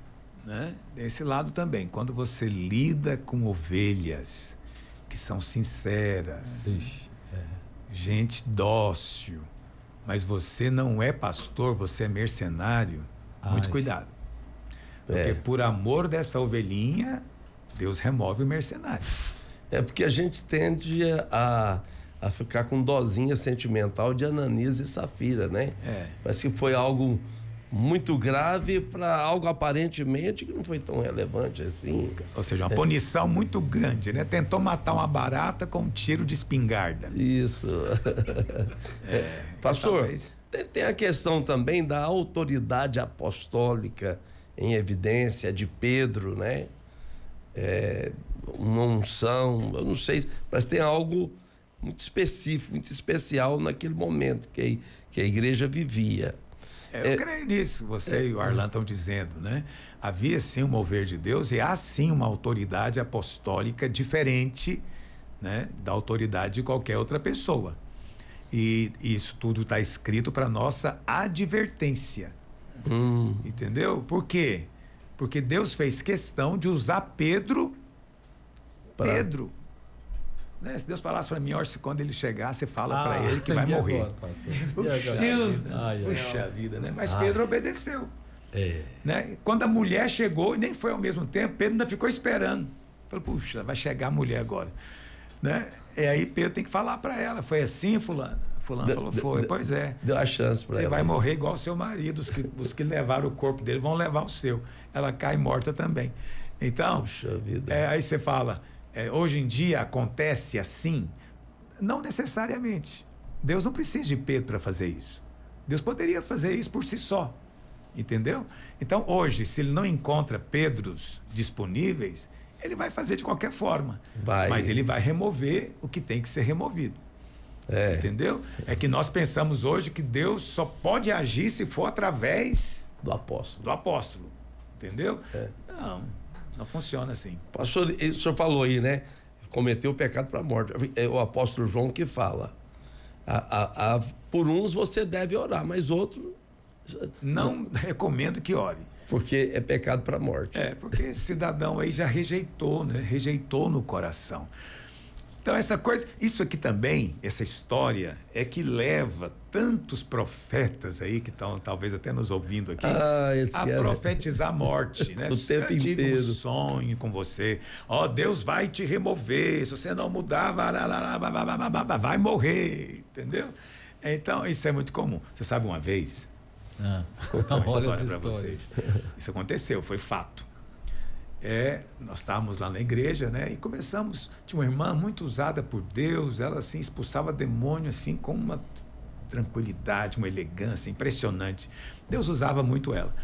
né? Tem esse lado também. Quando você lida com ovelhas que são sinceras, gente dócil, mas você não é pastor, você é mercenário, muito cuidado. Porque por amor dessa ovelhinha, Deus remove o mercenário. Porque a gente tende a ficar com dosinha sentimental de Ananias e Safira, né? Parece que foi algo muito grave para algo aparentemente que não foi tão relevante assim. Ou seja, uma punição muito grande, né? Tentou matar uma barata com um tiro de espingarda. Isso. Pastor, talvez. Tem a questão também da autoridade apostólica em evidência de Pedro, né? Uma unção, eu não sei, mas tem algo muito específico, muito especial naquele momento que a igreja vivia. Eu creio nisso, você e o Arlan estão dizendo, né? Havia sim um mover de Deus e há sim uma autoridade apostólica diferente, né, da autoridade de qualquer outra pessoa. E isso tudo está escrito para nossa advertência. Entendeu? Por quê? Porque Deus fez questão de usar Pedro. Né? Se Deus falasse para mim, quando ele chegar, você fala para ele que vai morrer. Agora, pastor? Puxa vida, né? Mas Pedro obedeceu. Né? Quando a mulher chegou, e nem foi ao mesmo tempo, Pedro ainda ficou esperando. Falou, puxa, vai chegar a mulher agora. Né? E aí Pedro tem que falar para ela, foi assim, fulano? Fulano falou, foi, pois é. Deu a chance para ela. Você vai morrer igual o seu marido, os que levaram o corpo dele vão levar o seu. Ela cai morta também. Então, puxa vida. Aí você fala, hoje em dia acontece assim? Não necessariamente. Deus não precisa de Pedro para fazer isso. Deus poderia fazer isso por si só. Entendeu? Então, hoje, se ele não encontra Pedros disponíveis, ele vai fazer de qualquer forma. Mas ele vai remover o que tem que ser removido. Entendeu? É que nós pensamos hoje que Deus só pode agir se for através do apóstolo. Entendeu? Não funciona assim. Pastor, o senhor falou aí, né? Cometeu o pecado para a morte. É o apóstolo João que fala. Por uns você deve orar, mas outros não recomendo que ore. Porque é pecado para a morte. Porque esse cidadão aí já rejeitou, né? Rejeitou no coração. Então essa coisa, isso aqui também, essa história é que leva tantos profetas aí que estão talvez até nos ouvindo aqui a profetizar a morte, né? O tempo Eu tive inteiro. um sonho com você, Deus vai te remover, se você não mudar, vai morrer, entendeu? Então isso é muito comum. Você sabe uma vez, uma história para vocês. Isso aconteceu, foi fato. Nós estávamos lá na igreja, né? E começamos, tinha uma irmã muito usada por Deus, ela assim expulsava demônio assim com uma tranquilidade, uma elegância impressionante. Deus usava muito ela.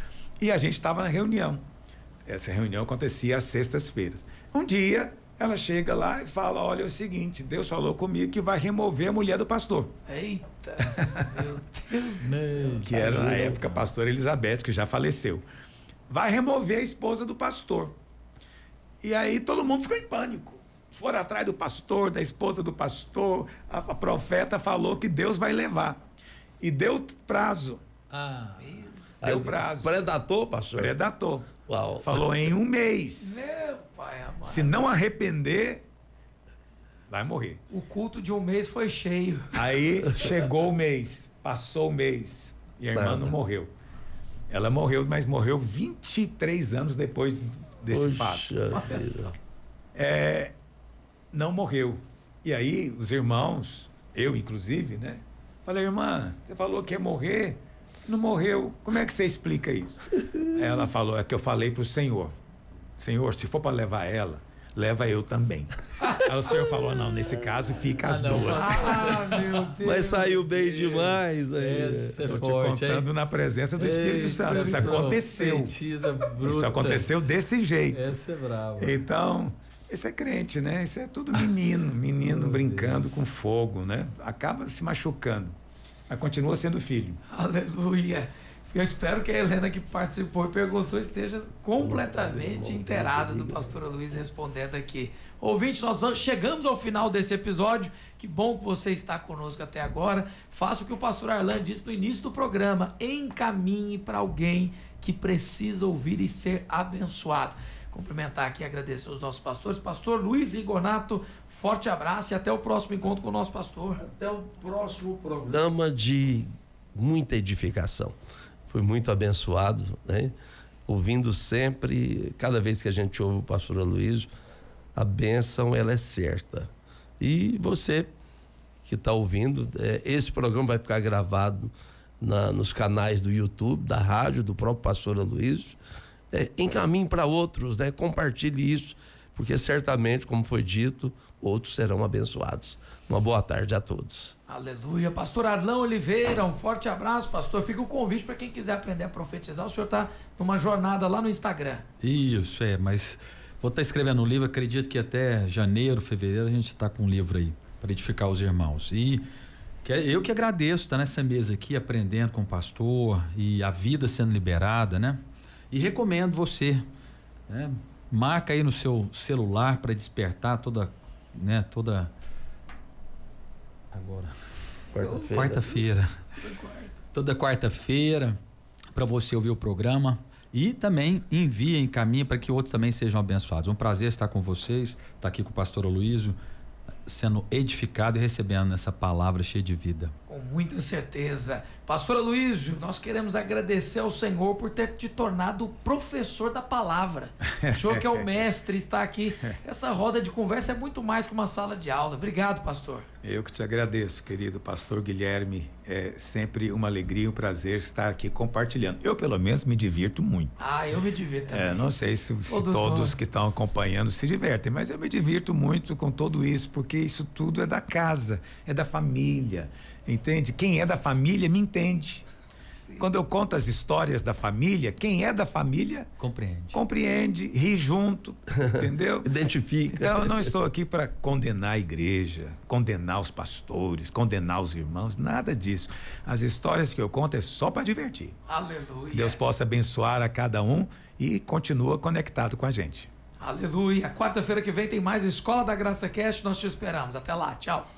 E a gente estava na reunião. Essa reunião acontecia às sextas-feiras. Um dia ela chega lá e fala, olha, é o seguinte, Deus falou comigo que vai remover a mulher do pastor. Eita, meu Deus. Que era na época a pastora Elizabeth, que já faleceu. Vai remover a esposa do pastor. E aí todo mundo ficou em pânico. Foram atrás do pastor, da esposa do pastor. A profeta falou que Deus vai levar. E deu prazo. Deu prazo. Predator, pastor? Predator. Uau. Falou em 1 mês. Meu pai amado. Se não arrepender, vai morrer. O culto de um mês foi cheio. Aí chegou o mês, passou o mês e a irmã não morreu. Ela morreu, mas morreu 23 anos depois desse fato. Não morreu. E aí os irmãos, eu inclusive, né? Falei, irmã, você falou que ia morrer, não morreu. Como é que você explica isso? Ela falou, é que eu falei pro Senhor, se for para levar ela, leva eu também. Aí o Senhor falou, não, nesse caso fica as duas. Meu Deus. Mas saiu bem demais aí. Estou te contando na presença do Espírito Santo. Isso aconteceu. Isso aconteceu desse jeito. Essa é brava. Então, esse é crente, né? Isso é tudo menino brincando com fogo, né? Acaba se machucando, mas continua sendo filho. Aleluia. Eu espero que a Helena que participou e perguntou esteja completamente inteirada do pastor Luiz respondendo aqui. Ouvinte, chegamos ao final desse episódio. Que bom que você está conosco até agora. Faça o que o pastor Arlan disse no início do programa. Encaminhe para alguém que precisa ouvir e ser abençoado. Cumprimentar aqui e agradecer os nossos pastores. Pastor Luiz Rigonato, forte abraço e até o próximo encontro com o nosso pastor. Até o próximo programa de muita edificação. Fui muito abençoado, né? Ouvindo sempre, cada vez que a gente ouve o pastor Aloysio, a bênção ela é certa. E você que está ouvindo, esse programa vai ficar gravado nos canais do YouTube, da rádio, do próprio pastor Aloysio. Encaminhe para outros, né? Compartilhe isso, porque certamente, como foi dito, outros serão abençoados. Uma boa tarde a todos. Aleluia. Pastor Arlan Oliveira, um forte abraço, pastor. Fica o convite para quem quiser aprender a profetizar. O senhor está numa jornada lá no Instagram. Isso, mas vou estar escrevendo um livro, acredito que até janeiro, fevereiro a gente está com um livro aí para edificar os irmãos. E eu que agradeço estar nessa mesa aqui, aprendendo com o pastor e a vida sendo liberada, né? E recomendo você, né? Marca aí no seu celular para despertar toda agora quarta-feira. Toda quarta-feira para você ouvir o programa e também encaminha para que outros também sejam abençoados. Um prazer estar com vocês, estar aqui com o pastor Aloysio, sendo edificado e recebendo essa palavra cheia de vida. Com muita certeza. Pastor Aloysio, nós queremos agradecer ao Senhor por ter te tornado professor da palavra. O senhor que é o mestre está aqui. Essa roda de conversa é muito mais que uma sala de aula. Obrigado, pastor. Eu que te agradeço, querido pastor Guilherme. É sempre uma alegria e um prazer estar aqui compartilhando. Eu, pelo menos, me divirto muito. Eu me divirto também. Não sei se todos que estão acompanhando se divertem, mas eu me divirto muito com tudo isso, porque isso tudo é da casa, é da família, entende? Quem é da família me entende. Sim. Quando eu conto as histórias da família, quem é da família compreende, ri junto, entendeu? Identifica. Então eu não estou aqui para condenar a igreja, condenar os pastores, condenar os irmãos, nada disso. As histórias que eu conto é só para divertir. Aleluia. Deus possa abençoar a cada um e continua conectado com a gente. Aleluia. Quarta-feira que vem tem mais Escola da Graça Cast. Nós te esperamos. Até lá. Tchau.